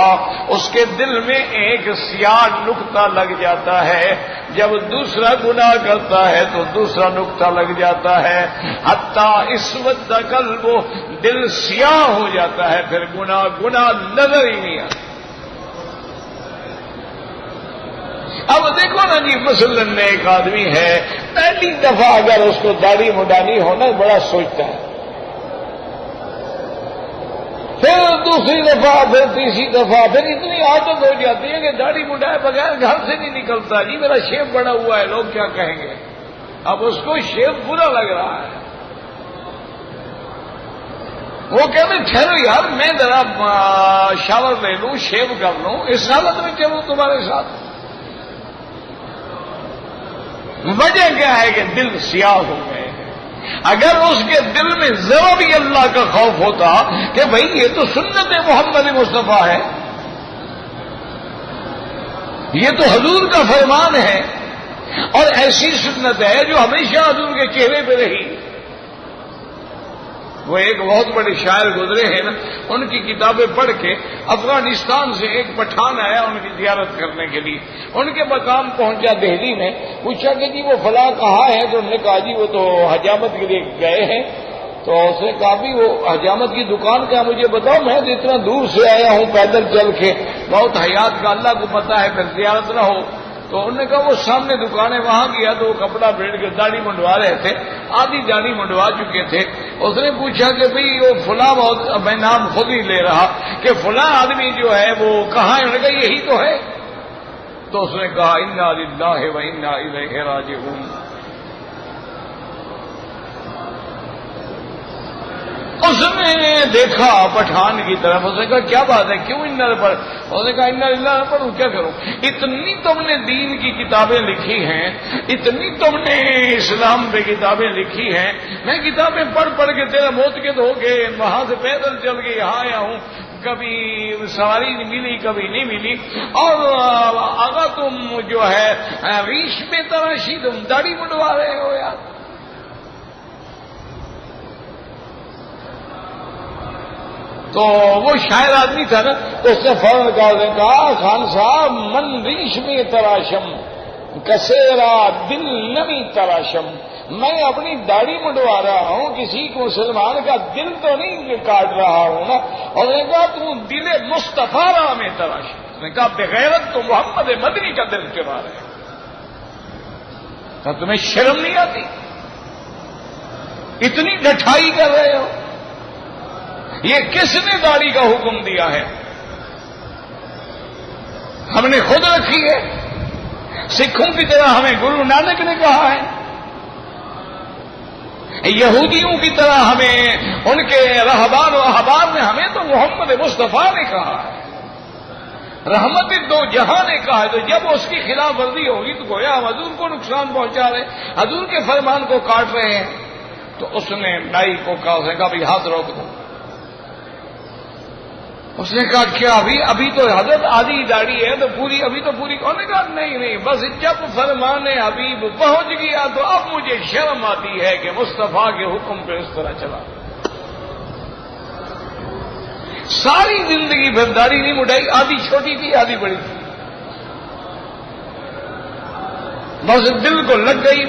اس کے دل میں ایک سیاہ نقطہ لگ جاتا ہے، جب دوسرا گناہ کرتا ہے تو دوسرا نقطہ لگ جاتا ہے، حتی اسود قلب، دل سیاہ ہو جاتا ہے، پھر گناہ نظر ہی نہیں آتا۔ اب دیکھو نا جی، مثلاً ایک آدمی ہے پہلی دفعہ اگر اس کو داڑھی مڈانی ہونا بڑا سوچتا ہے، پھر دوسری دفعہ، پھر تیسری دفعہ، پھر اتنی عادت ہو جاتی ہے کہ داڑھی مڈائے بغیر گھر سے نہیں نکلتا، جی میرا شیو بڑا ہوا ہے، لوگ کیا کہیں گے؟ اب اس کو شیو برا لگ رہا ہے، وہ کہتے ٹھہرو یار میں ذرا شاور لے لوں، شیو کر لوں، اس حالت میں چلوں تمہارے ساتھ۔ وجہ کیا ہے کہ دل سیاہ ہو گئے ہیں۔ اگر اس کے دل میں ذرا بھی اللہ کا خوف ہوتا کہ بھئی یہ تو سنت محمد مصطفیٰ ہے، یہ تو حضور کا فرمان ہے اور ایسی سنت ہے جو ہمیشہ حضور کے چہرے پہ رہی۔ وہ ایک بہت بڑے شاعر گزرے ہیں نا، ان کی کتابیں پڑھ کے افغانستان سے ایک پٹھان آیا ان کی زیارت کرنے کے لیے، ان کے مقام پہنچا دہلی میں، پوچھا کہ جی وہ فلاں کہاں ہے؟ تو انہوں نے کہا جی وہ تو حجامت کے لیے گئے ہیں۔ تو اس نے کہا بھی وہ حجامت کی دکان کا مجھے بتاؤ، میں تو اتنا دور سے آیا ہوں پیدل چل کے، بہت حیات کا اللہ کو پتہ ہے، پھر زیارت نہ ہو۔ تو انہوں نے کہا وہ سامنے دکانیں، وہاں گیا تو وہ کپڑا پہن کے داڑھی منڈوا رہے تھے، آدھی داڑھی منڈوا چکے تھے۔ اس نے پوچھا کہ بھئی وہ فلاں، میں نام خود ہی لے رہا کہ فلاں آدمی جو ہے وہ کہاں ہے؟ انہوں نے کہا یہی تو ہے۔ تو اس نے کہا انا للہ و انا الیہ راجعون۔ اس نے دیکھا پٹھان کی طرف، اس نے کہا کیا بات ہے، کیوں ان پر؟ انہوں نے کہا انا للہ پڑھوں کیا کروں؟ اتنی تم نے دین کی کتابیں لکھی ہیں، اتنی تم نے اسلام پہ کتابیں لکھی ہیں، میں کتابیں پڑھ پڑھ کے تیرا موت کے ہو کے وہاں سے پیدل چل کے یہاں آیا ہوں، کبھی سواری نہیں ملی کبھی نہیں ملی، اور اگر تم جو ہے ریش میں تراشی تم داڑھی منڈوا رہے ہو یار. تو وہ شاعر آدمی تھا نا، تو اس نے فوراً کہا خان صاحب من ریش میں تراشم کسیرا دل نمی تراشم، میں اپنی داڑھی منڈوا رہا ہوں، کسی کو مسلمان کا دل تو نہیں کاٹ رہا ہوں نا. اور نے کہا تم دل مصطفیٰ راہ میں تراش. نے کہا بغیرت تو محمد مدنی کا دل چرا رہے ہیں. تو تمہیں شرم نہیں آتی؟ اتنی ڈٹھائی کر رہے ہو. یہ کس نے داڑھی کا حکم دیا ہے؟ ہم نے خود رکھی ہے. سکھوں کی طرح ہمیں گرو نانک نے کہا ہے، یہودیوں کی طرح ہمیں ان کے رہبان و احبار نے، ہمیں تو محمد مصطفیٰ نے کہا ہے، رحمت دو جہاں نے کہا ہے. تو جب اس کی خلاف ورزی ہوگی تو گویا ہم حضور کو نقصان پہنچا رہے، حضور کے فرمان کو کاٹ رہے ہیں. تو اس نے نائی کو کہا، اس نے کہا بھائی ہاتھ روک دو. اس نے کہا کیا ابھی تو حضرت آدھی داڑھی ہے تو پوری ابھی تو پوری. انہوں نے کہا نہیں بس جب فرمان حبیب پہنچ گیا تو اب مجھے شرم آتی ہے کہ مصطفیٰ کے حکم پہ اس طرح چلا. ساری زندگی پھر داڑھی نہیں مٹائی، آدھی چھوٹی تھی آدھی بڑی تھی. بس دل کو لگ گئی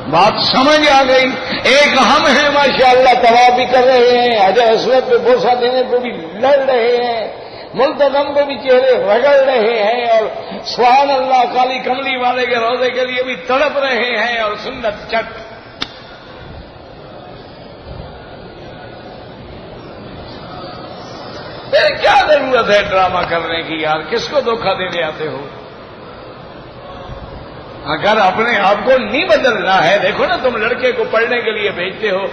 بات سمجھ آ گئی. ایک ہم ہیں ماشاءاللہ طواف بھی کر رہے ہیں، حجر اسود پہ بوسہ دینے پہ بھی لڑ رہے ہیں، ملتزم پہ بھی چہرے رگڑ رہے ہیں، اور سبحان اللہ کالی کملی والے کے روزے کے لیے بھی تڑپ رہے ہیں، اور سنت چٹ. پھر کیا ضرورت ہے ڈرامہ کرنے کی یار؟ کس کو دھوکہ دینے آتے ہو؟ اگر اپنے آپ کو نہیں بدلنا ہے، دیکھو نا تم لڑکے کو پڑھنے کے لیے بھیجتے ہو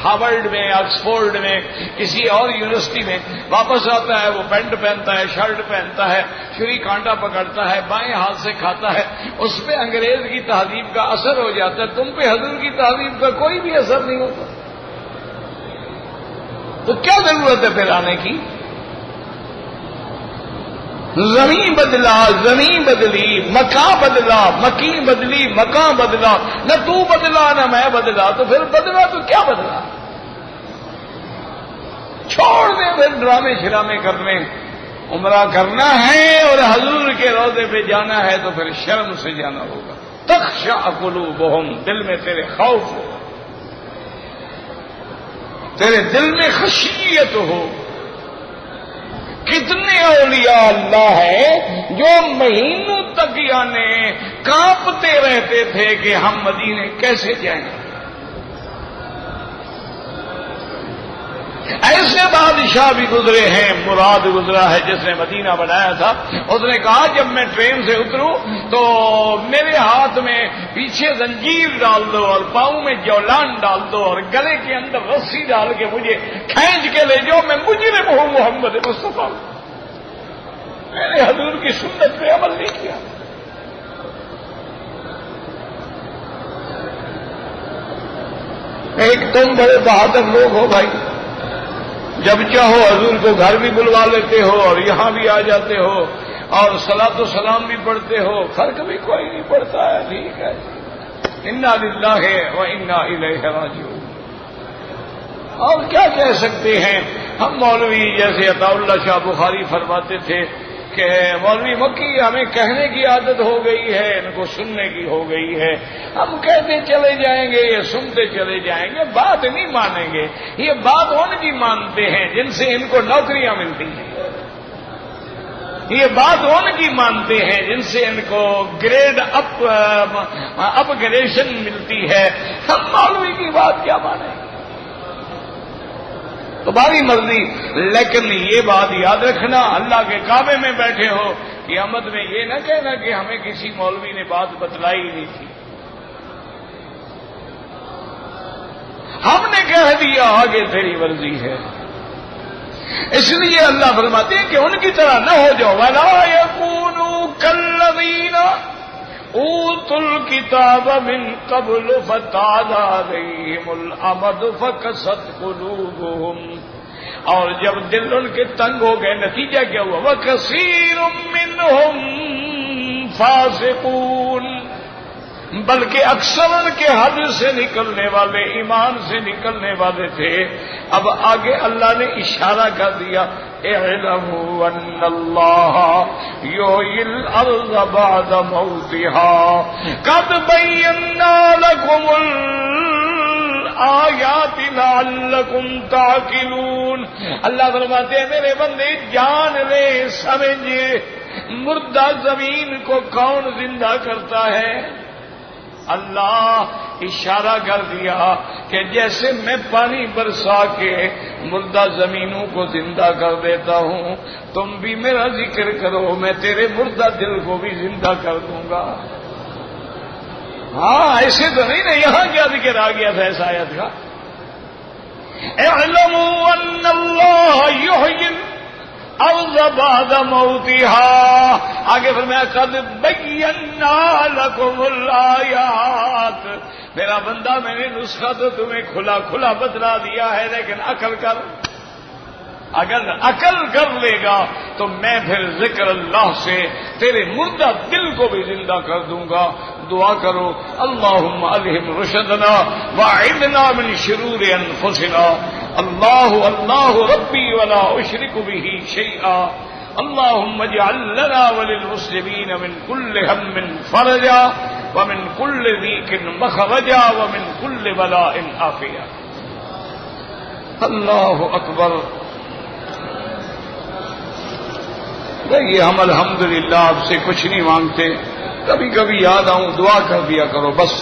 ہارورڈ میں، آکسفورڈ میں، کسی اور یونیورسٹی میں، واپس آتا ہے وہ پینٹ پہنتا ہے، شرٹ پہنتا ہے، چھری کانٹا پکڑتا ہے، بائیں ہاتھ سے کھاتا ہے، اس پہ انگریز کی تہذیب کا اثر ہو جاتا ہے. تم پہ حضور کی تہذیب کا کوئی بھی اثر نہیں ہوتا. تو کیا ضرورت ہے پھر آنے کی؟ زمین بدلا زمین بدلی، مکان بدلا مکین بدلی، مکان بدلا، نہ تو بدلا نہ میں بدلا. تو پھر بدلا تو کیا بدلا؟ چھوڑ دیں پھر ڈرامے شرامے کرنے. عمرہ کرنا ہے اور حضور کے روضے پہ جانا ہے تو پھر شرم سے جانا ہوگا. تخشع قلوبہم، دل میں تیرے خوف ہو، تیرے دل میں خشیت ہو. کتنے اولیاء اللہ ہیں جو مہینوں تک یعنی کانپتے رہتے تھے کہ ہم مدینے کیسے جائیں. ایسے بادشاہ بھی گزرے ہیں. مراد گزرا ہے جس نے مدینہ بنایا تھا، اس نے کہا جب میں ٹرین سے اتروں تو میرے ہاتھ میں پیچھے زنجیر ڈال دو اور پاؤں میں جولان ڈال دو اور گلے کے اندر رسی ڈال کے مجھے کھینچ کے لے جاؤ، میں مجرم ہوں محمد مصطفیٰ. میں نے حضور کی سنت پہ عمل نہیں کیا. ایک تم بڑے بہادر لوگ ہو بھائی، جب چاہو حضور کو گھر بھی بلوا لیتے ہو اور یہاں بھی آ جاتے ہو اور صلاۃ و سلام بھی پڑھتے ہو، فرق بھی کوئی نہیں پڑتا ہے. ٹھیک ہے، انا للہ و انا الیہ راجعون. اور کیا کہہ سکتے ہیں ہم؟ مولوی جیسے عطا اللہ شاہ بخاری فرماتے تھے کہ مولوی مکی ہمیں کہنے کی عادت ہو گئی ہے، ان کو سننے کی ہو گئی ہے. ہم کہتے چلے جائیں گے، یہ سنتے چلے جائیں گے، بات نہیں مانیں گے. یہ بات ان کی مانتے ہیں جن سے ان کو نوکریاں ملتی ہیں. یہ بات ان کی مانتے ہیں جن سے ان کو گریڈ اپ گریڈیشن ملتی ہے. ہم مولوی کی بات کیا مانیں گے؟ تمہاری مرضی. لیکن یہ بات یاد رکھنا، اللہ کے کعبے میں بیٹھے ہو، قیامت میں یہ نہ کہنا کہ ہمیں کسی مولوی نے بات بتلائی نہیں تھی. ہم نے کہہ دیا آگے تیری مرضی ہے. اس لیے اللہ فرماتے ہیں کہ ان کی طرح نہ ہو جاؤ وَلَا يَكُونُوا كَالَّذِينَ أُوتُوا الْكِتَابَ مِنْ قَبْلُ فَطَالَ عَلَيْهِمُ الْأَمَدُ فَقَسَتْ قُلُوبُهُمْ، اور جب دل ان کے تنگ ہو گئے نتیجہ کیا ہوا؟ وَكَثِيرٌ مِّنْهُمْ فَاسِقُونَ، بلکہ اکثر ان کے حد سے نکلنے والے، ایمان سے نکلنے والے تھے۔ اب آگے اللہ نے اشارہ کر دیا اعلموا ان اللہ یحیی الارض بعد موتها قد بینا لکم الآیات لعلکم تعقلون۔ اللہ فرماتے ہیں میرے بندے جان لے، سمجھے مردہ زمین کو کون زندہ کرتا ہے؟ اللہ اشارہ کر دیا کہ جیسے میں پانی برسا کے مردہ زمینوں کو زندہ کر دیتا ہوں، تم بھی میرا ذکر کرو، میں تیرے مردہ دل کو بھی زندہ کر دوں گا۔ ہاں ایسے تو نہیں نا، یہاں کیا ذکر آ گیا تھا اس آیت کا؟ اعلموا ان اللہ یحیی الارض بعد موتها، آگے فرمایا قد بینا لکم الآیات، میرا بندہ میں نے نسخہ تو تمہیں کھلا کھلا بتلا دیا ہے، لیکن عقل کر، اگر عقل کر لے گا تو میں پھر ذکر اللہ سے تیرے مردہ دل کو بھی زندہ کر دوں گا۔ دعا کرو اللہم الہم رشدنا واعذنا من شرور انفسنا، اللہ اللہ ربی ولا اشرک بہ شیئا، اللہم اجعل لنا وللمسلمین من کل ہم فرجا ومن کل ضیق مخرجا ومن کل بلاء عافیہ۔ اللہ اکبر۔ یہ ہم الحمدللہ آپ سے کچھ نہیں مانگتے، کبھی کبھی یاد آؤں دعا کر دیا کرو بس۔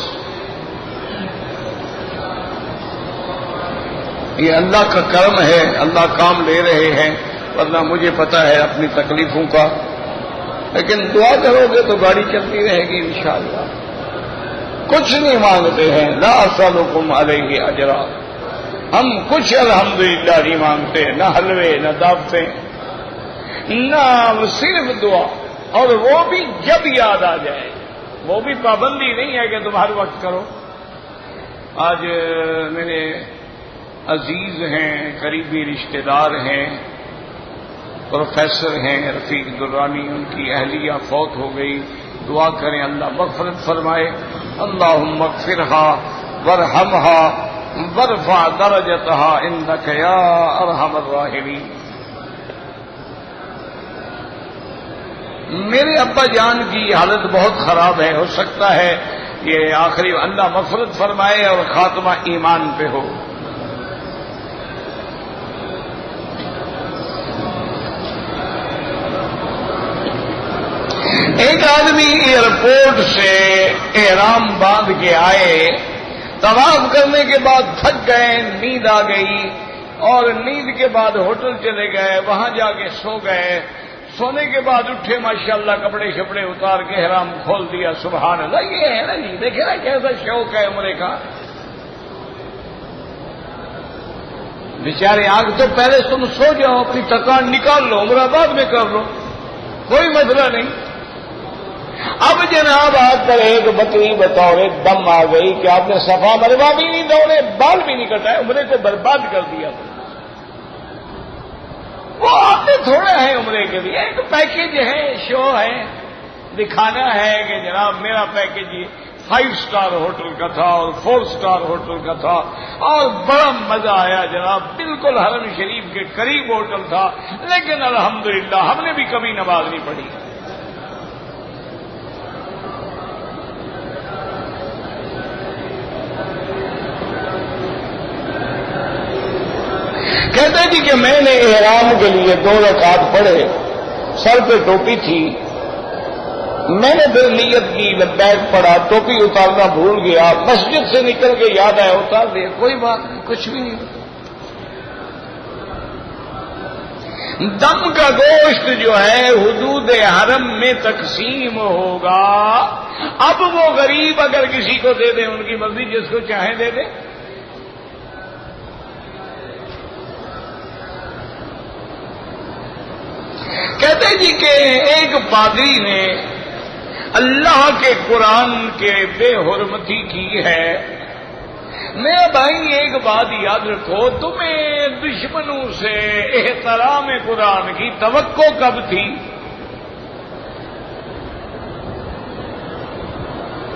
یہ اللہ کا کرم ہے، اللہ کام لے رہے ہیں، ورنہ مجھے پتا ہے اپنی تکلیفوں کا، لیکن دعا کرو گے تو گاڑی چلتی رہے گی انشاءاللہ۔ کچھ نہیں مانگتے ہیں، لا اسألکم علیہ اجرا، ہم کچھ الحمدللہ نہیں مانگتے، نہ حلوے نہ دعوتیں، نہ صرف دعا، اور وہ بھی جب یاد آ جائے، وہ بھی پابندی نہیں ہے کہ تم ہر وقت کرو۔ آج میرے عزیز ہیں، قریبی رشتہ دار ہیں، پروفیسر ہیں رفیق درانی، ان کی اہلیہ فوت ہو گئی، دعا کریں اللہ مغفرت فرمائے۔ اللہم اغفرها وارحمها وارفع درجتها انک یا ارحم الراحمین۔ میرے ابا جان کی حالت بہت خراب ہے، ہو سکتا ہے یہ آخری اللہ مغفرت فرمائے اور خاتمہ ایمان پہ ہو۔ ایک آدمی ایئرپورٹ سے احرام باندھ کے آئے، طواف کرنے کے بعد تھک گئے، نیند آ گئی، اور نیند کے بعد ہوٹل چلے گئے، وہاں جا کے سو گئے۔ سونے کے بعد اٹھے، ماشاءاللہ کپڑے شپڑے اتار کے احرام کھول دیا، سبحان اللہ۔ یہ ہے نا جی، دیکھے نا کیسا شوق ہے عمرے کا۔ بیچارے آگ تو پہلے تم سو جاؤ، اپنی تھکان نکال لو، عمرہ بعد میں کر لو، کوئی مسئلہ نہیں۔ اب جناب آپ پر ایک بکری بطور دم آ گئی کہ آپ نے صفا مروا بھی نہیں دوڑے، بال بھی نہیں کٹائے، عمرے کو برباد کر دیا۔ وہ آتے تھوڑے ہیں عمرے کے لیے، ایک پیکج ہے، شو ہے، دکھانا ہے کہ جناب میرا پیکج 5 سٹار ہوٹل کا تھا اور 4 سٹار ہوٹل کا تھا، اور بڑا مزہ آیا جناب، بالکل حرم شریف کے قریب ہوٹل تھا، لیکن الحمدللہ ہم نے بھی کبھی نماز نہیں پڑھی۔ کہتے جی کہ میں نے احرام کے لیے 2 رکعت پڑھے، سر پہ ٹوپی تھی، میں نے پھر نیت کی، لبیک پڑھا، ٹوپی اتارنا بھول گیا، مسجد سے نکل کے یاد آیا اتار دیا، کوئی بات نہیں، کچھ بھی نہیں۔ دم کا گوشت جو ہے حدود حرم میں تقسیم ہوگا، اب وہ غریب اگر کسی کو دے دیں، ان کی مرضی، جس کو چاہیں دے دیں۔ کہتے جی کہ ایک پادری نے اللہ کے قرآن کے بے حرمتی کی ہے. میرا بھائی ایک بات یاد رکھو، تمہیں دشمنوں سے احترام قرآن کی توقع کب تھی؟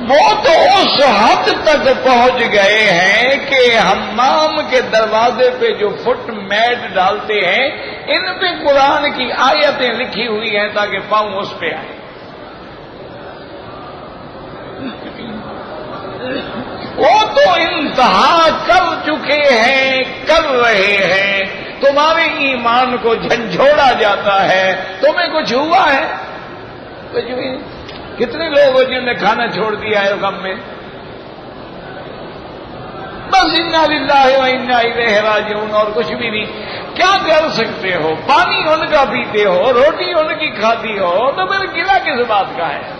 وہ تو اس حد تک پہنچ گئے ہیں کہ حمام کے دروازے پہ جو فٹ میٹ ڈالتے ہیں ان پہ قرآن کی آیتیں لکھی ہوئی ہیں تاکہ پاؤں اس پہ آئے. وہ تو انتہا کر چکے ہیں، کر رہے ہیں. تمہارے ایمان کو جھنجھوڑا جاتا ہے. تمہیں کچھ ہوا ہے؟ کچھ بھی. کتنے لوگ ہو جنہوں نے کھانا چھوڑ دیا ہے غم میں؟ بس انا للہ و انا الیہ راجعون، اور کچھ بھی نہیں. کیا کر سکتے ہو؟ پانی ان کا پیتے ہو، روٹی ان کی کھاتی ہو، تو پھر گلہ کس بات کا ہے؟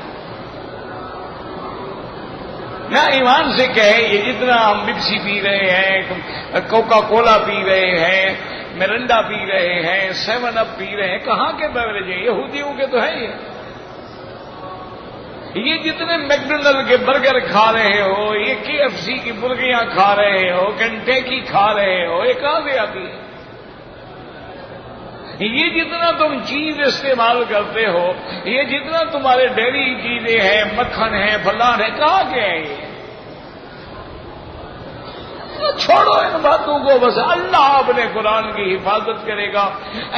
نہ ایمان سے کہیں یہ جتنا ہم مپسی پی رہے ہیں، کوکا کولا پی رہے ہیں، مرنڈا پی رہے ہیں، 7 اپ پی رہے ہیں، کہاں کے بیوریج ہیں؟ یہودیوں کے تو ہے یہ جتنے میکڈونلڈ کے برگر کھا رہے ہو، یہ KFC کی برگیاں کھا رہے ہو، کنٹیکی کھا رہے ہو، یہ کہاں سے آتی ہے؟ یہ جتنا تم چیز استعمال کرتے ہو، یہ جتنا تمہارے ڈیری چیزیں ہیں، مکھن ہے، فلان ہے، کہاں کے ہیں یہ؟ چھوڑو ان باتوں کو. بس اللہ اپنے قرآن کی حفاظت کرے گا.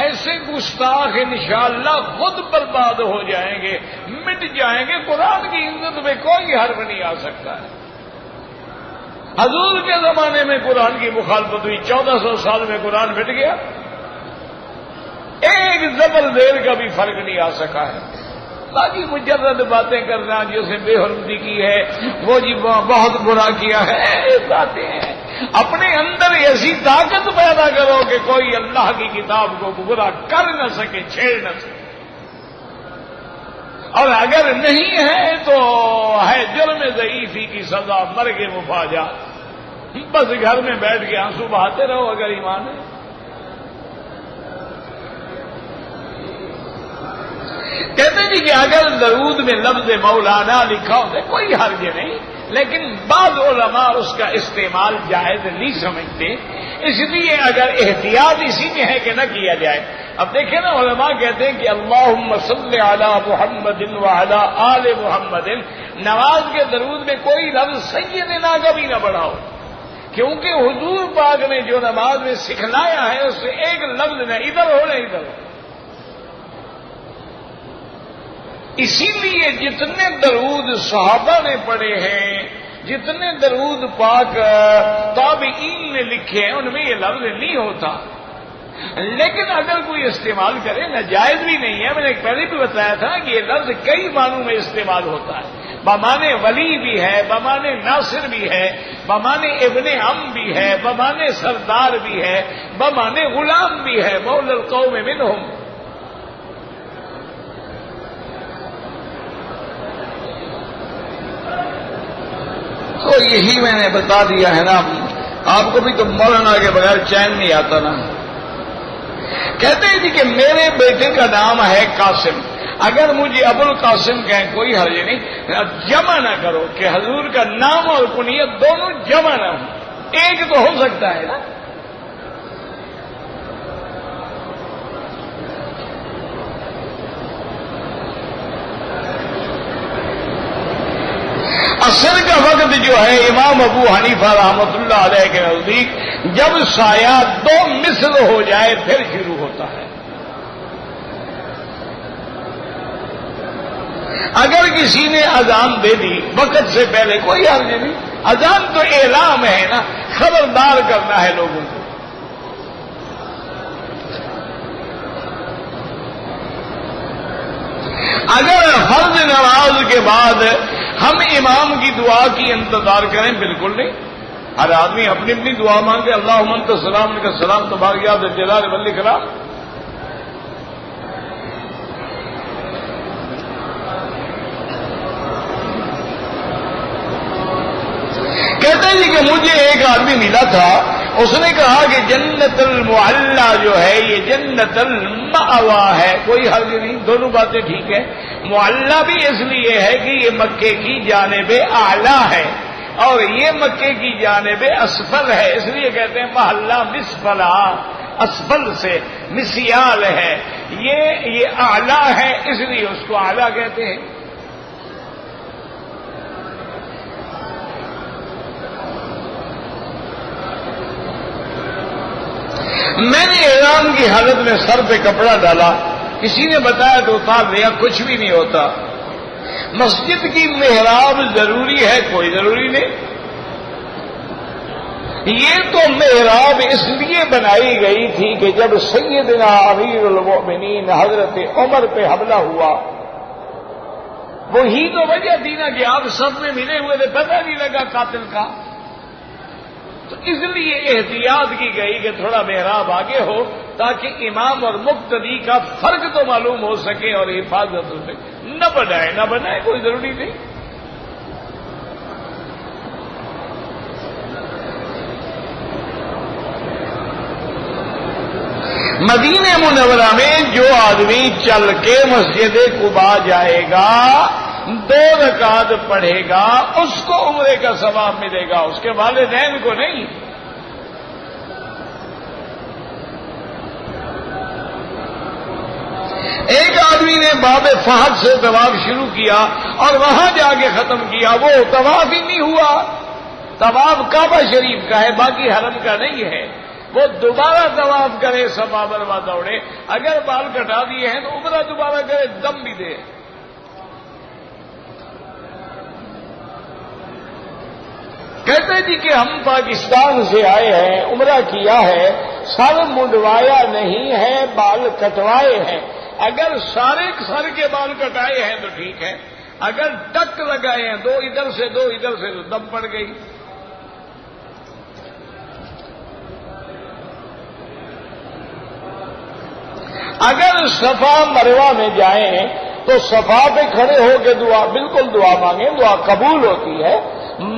ایسے گستاخ انشاءاللہ خود برباد ہو جائیں گے، مٹ جائیں گے. قرآن کی عزت میں کوئی حرف نہیں آ سکتا ہے. حضور کے زمانے میں قرآن کی مخالفت ہوئی، 1400 سال میں قرآن مٹ گیا. ایک زبر دیر کا بھی فرق نہیں آ سکا ہے. باقی مجرد باتیں کرنا جیسے بے حرمتی کی ہے، وہ جی بہت برا کیا ہے، باتیں ہیں. اپنے اندر ایسی طاقت پیدا کرو کہ کوئی اللہ کی کتاب کو برا کر نہ سکے، چھیڑ نہ سکے. اور اگر نہیں ہے تو ہے جرم ضعیفی کی سزا، مرگ مفاجات. بس گھر میں بیٹھ کے آنسو بہاتے رہو اگر ایمان ہے. کہتے جی کہ اگر درود میں لفظ مولانا لکھا ہوتا ہے کوئی حرج نہیں، لیکن بعض علماء اس کا استعمال جائز نہیں سمجھتے. اس لیے اگر احتیاط اسی میں ہے کہ نہ کیا جائے. اب دیکھیں نا، علماء کہتے ہیں کہ اللہم صلی علی محمد وعلی آل محمد، نماز کے درود میں کوئی لفظ سیدنا کا بھی نہ بڑھاؤ، کیونکہ حضور پاک نے جو نماز میں سکھلایا ہے اس سے ایک لفظ نہ ادھر ہو نہ ادھر ہو. اسی لیے جتنے درود صحابہ نے پڑھے ہیں، جتنے درود پاک تابعین نے لکھے ہیں، ان میں یہ لفظ نہیں ہوتا. لیکن اگر کوئی استعمال کرے ناجائز بھی نہیں ہے. میں نے پہلے بھی بتایا تھا کہ یہ لفظ کئی معنوں میں استعمال ہوتا ہے. بمانے ولی بھی ہے، بمانے ناصر بھی ہے، بمانے ابن عم بھی ہے، بمانے سردار بھی ہے، بمانے غلام بھی ہے. مولا القوم منہم. تو یہی میں نے بتا دیا ہے نا. آپ کو بھی تو مولانا کے بغیر چین نہیں آتا نا. کہتے ہیں جی کہ میرے بیٹے کا نام ہے قاسم، اگر مجھے ابو القاسم کہیں کوئی حرج نہیں. جمع نہ کرو کہ حضور کا نام اور کنیت دونوں جمع نہ ہوں، ایک تو ہو سکتا ہے نا. عصر کا وقت جو ہے امام ابو حنیفہ رحمۃ اللہ علیہ کے نزدیک جب سایہ 2 مثل ہو جائے پھر شروع ہوتا ہے. اگر کسی نے اذان دے دی وقت سے پہلے کوئی حرج نہیں. اذان تو اعلام ہے نا، خبردار کرنا ہے لوگوں کو. اگر فرض نماز کے بعد ہم امام کی دعا کی انتظار کریں بالکل نہیں. ہر آدمی اپنی اپنی دعا مانگے. اللہم انت السلام کا سلام تبارک یا ذا الجلال والاکرام. کہتے ہیں جی کہ مجھے ایک آدمی ملا تھا، اس نے کہا کہ جنت المعلا جو ہے یہ جنت المأوا ہے، کوئی حرج نہیں، دونوں باتیں ٹھیک ہے۔ معلا بھی اس لیے ہے کہ یہ مکے کی جانب اعلی ہے، اور یہ مکے کی جانب اسفل ہے، اس لیے کہتے ہیں محلہ مسفلا، اسفل سے مسیال ہے، یہ اعلی ہے، اس لیے اس کو اعلی کہتے ہیں۔ میں نے احرام کی حالت میں سر پہ کپڑا ڈالا، کسی نے بتایا تو اتار لیا، کچھ بھی نہیں ہوتا۔ مسجد کی محراب ضروری ہے؟ کوئی ضروری نہیں۔ یہ تو محراب اس لیے بنائی گئی تھی کہ جب سیدنا امیر المؤمنین حضرت عمر پہ حملہ ہوا، وہی تو وجہ تھی نا کہ آپ سب میں ملے ہوئے تھے، پتہ نہیں لگا قاتل کا، تو اس لیے احتیاط کی گئی کہ تھوڑا محراب آگے ہو تاکہ امام اور مقتدی کا فرق تو معلوم ہو سکے اور حفاظت ہو سکے۔ نہ بنائے کوئی ضروری نہیں۔ مدینہ منورہ میں جو آدمی چل کے مسجد قباء جائے گا، 2 رکعت پڑھے گا، اس کو عمرے کا ثواب ملے گا، اس کے والدین کو نہیں۔ ایک آدمی نے باب فہد سے طواف شروع کیا اور وہاں جا کے ختم کیا، وہ طواف ہی نہیں ہوا۔ طواف کعبہ شریف کا ہے، باقی حرم کا نہیں ہے۔ وہ دوبارہ طواف کرے، صفا مروا دوڑے، اگر بال کٹا دیے ہیں تو عمرہ دوبارہ کرے، دم بھی دے۔ کہتے جی کہ ہم پاکستان سے آئے ہیں، عمرہ کیا ہے، سر منڈوایا نہیں ہے، بال کٹوائے ہیں۔ اگر سارے سر کے بال کٹائے ہیں تو ٹھیک ہے، اگر ٹک لگائے ہیں، 2 ادھر سے 2 ادھر سے، تو دم پڑ گئی۔ اگر صفا مروا میں جائیں تو صفا پہ کھڑے ہو کے دعا، بالکل دعا مانگیں، دعا قبول ہوتی ہے۔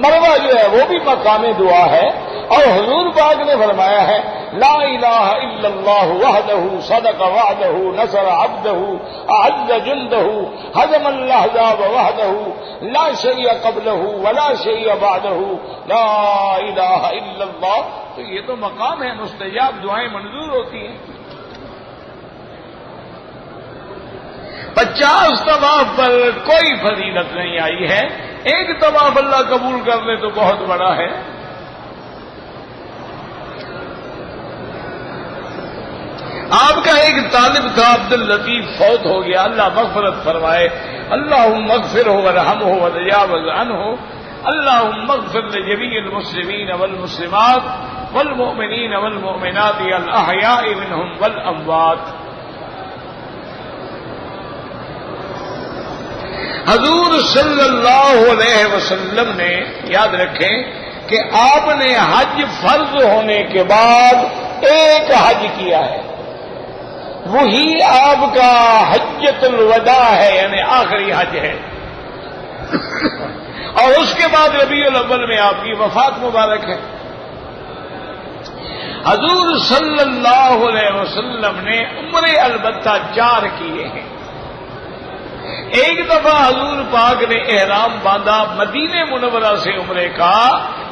مروا جو ہے وہ بھی مقام دعا ہے، اور حضور پاک نے فرمایا ہے لا الہ الا اللہ وحدہ صدق وعدہ نصر عبدہ اعز جندہ ہزم الاحزاب وحدہ لا شیء قبلہ ولا شیء بعدہ لا الہ الا اللہ۔ تو یہ تو مقام ہے، مستجاب دعائیں منظور ہوتی ہیں۔ 50 طواف پر کوئی فضیلت نہیں آئی ہے، ایک طواف اللہ قبول کر لے تو بہت بڑا ہے۔ آپ کا ایک طالب تھا عبد اللطیف، فوت ہو گیا، اللہ مغفرت فرمائے۔ اللہم اغفرہ ورحمہ وتجاوز عنہ، اللہم اغفر لجمیع المسلمین والمسلمات والمؤمنین والمؤمنات الاحیاء منہم والاموات۔ حضور صلی اللہ علیہ وسلم نے، یاد رکھیں کہ آپ نے حج فرض ہونے کے بعد ایک حج کیا ہے، وہی آپ کا حجۃ الوداع ہے، یعنی آخری حج ہے، اور اس کے بعد ربیع الاول میں آپ کی وفات مبارک ہے۔ حضور صلی اللہ علیہ وسلم نے عمرے البتہ 4 کیے ہیں۔ ایک دفعہ حضور پاک نے احرام باندھا مدینہ منورہ سے عمرے کا،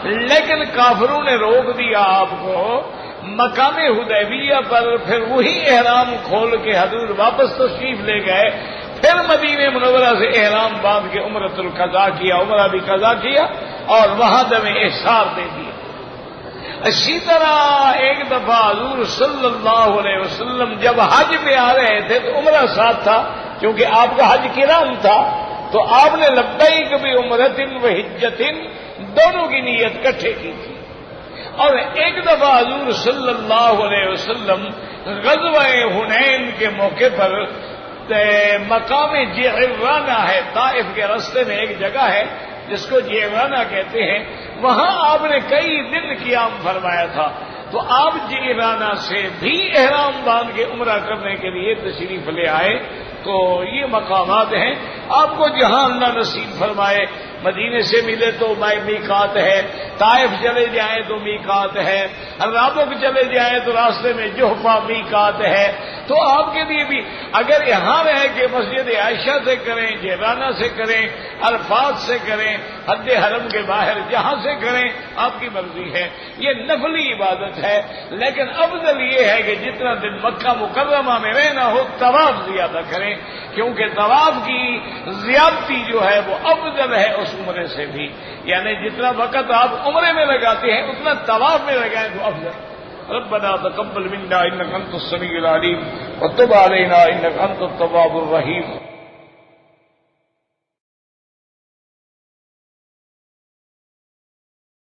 لیکن کافروں نے روک دیا آپ کو مقام حدیبیہ پر، پھر وہی احرام کھول کے حضور واپس تشریف لے گئے، پھر مدینہ منورہ سے احرام باندھ کے عمرۃ القضاء کیا، عمرہ بھی قضا کیا اور وہاں دم احصار دے دیا۔ اسی طرح ایک دفعہ حضور صلی اللہ علیہ وسلم جب حج میں آ رہے تھے تو عمرہ ساتھ تھا، کیونکہ آپ کا حج قران تھا، تو آپ نے لبیک بعمرۃ وحجۃ دونوں کی نیت اکٹھے کی تھی۔ اور ایک دفعہ حضور صلی اللہ علیہ وسلم غزوہ حنین کے موقع پر مقام جعرانہ ہے، طائف کے راستے میں ایک جگہ ہے جس کو جعرانہ کہتے ہیں، وہاں آپ نے کئی دن قیام فرمایا تھا، تو آپ جعرانہ سے بھی احرام باندھ کے عمرہ کرنے کے لیے تشریف لے آئے۔ تو یہ مقامات ہیں، آپ کو جہاں اللہ نصیب فرمائے مدینے سے ملے تو میقات ہے، طائف چلے جائیں تو میقات ہے، الرابق چلے جائیں تو راستے میں جحفہ میقات ہے۔ تو آپ کے لیے بھی اگر یہاں رہ کے مسجد عائشہ سے کریں، جیرانہ سے کریں، عرفات سے کریں، حد حرم کے باہر جہاں سے کریں، آپ کی مرضی ہے، یہ نفلی عبادت ہے۔ لیکن افضل یہ ہے کہ جتنا دن مکہ مکرمہ میں رہنا ہو طواف زیادہ کریں، کیونکہ طواف کی زیادتی جو ہے وہ افضل ہے اس عمرے سے بھی، یعنی جتنا وقت آپ عمرے میں لگاتے ہیں اتنا طواف میں لگائیں تو افضل۔ ربنا تقبل منا انك انت السميع العليم وتب علينا انك انت التواب الرحيم۔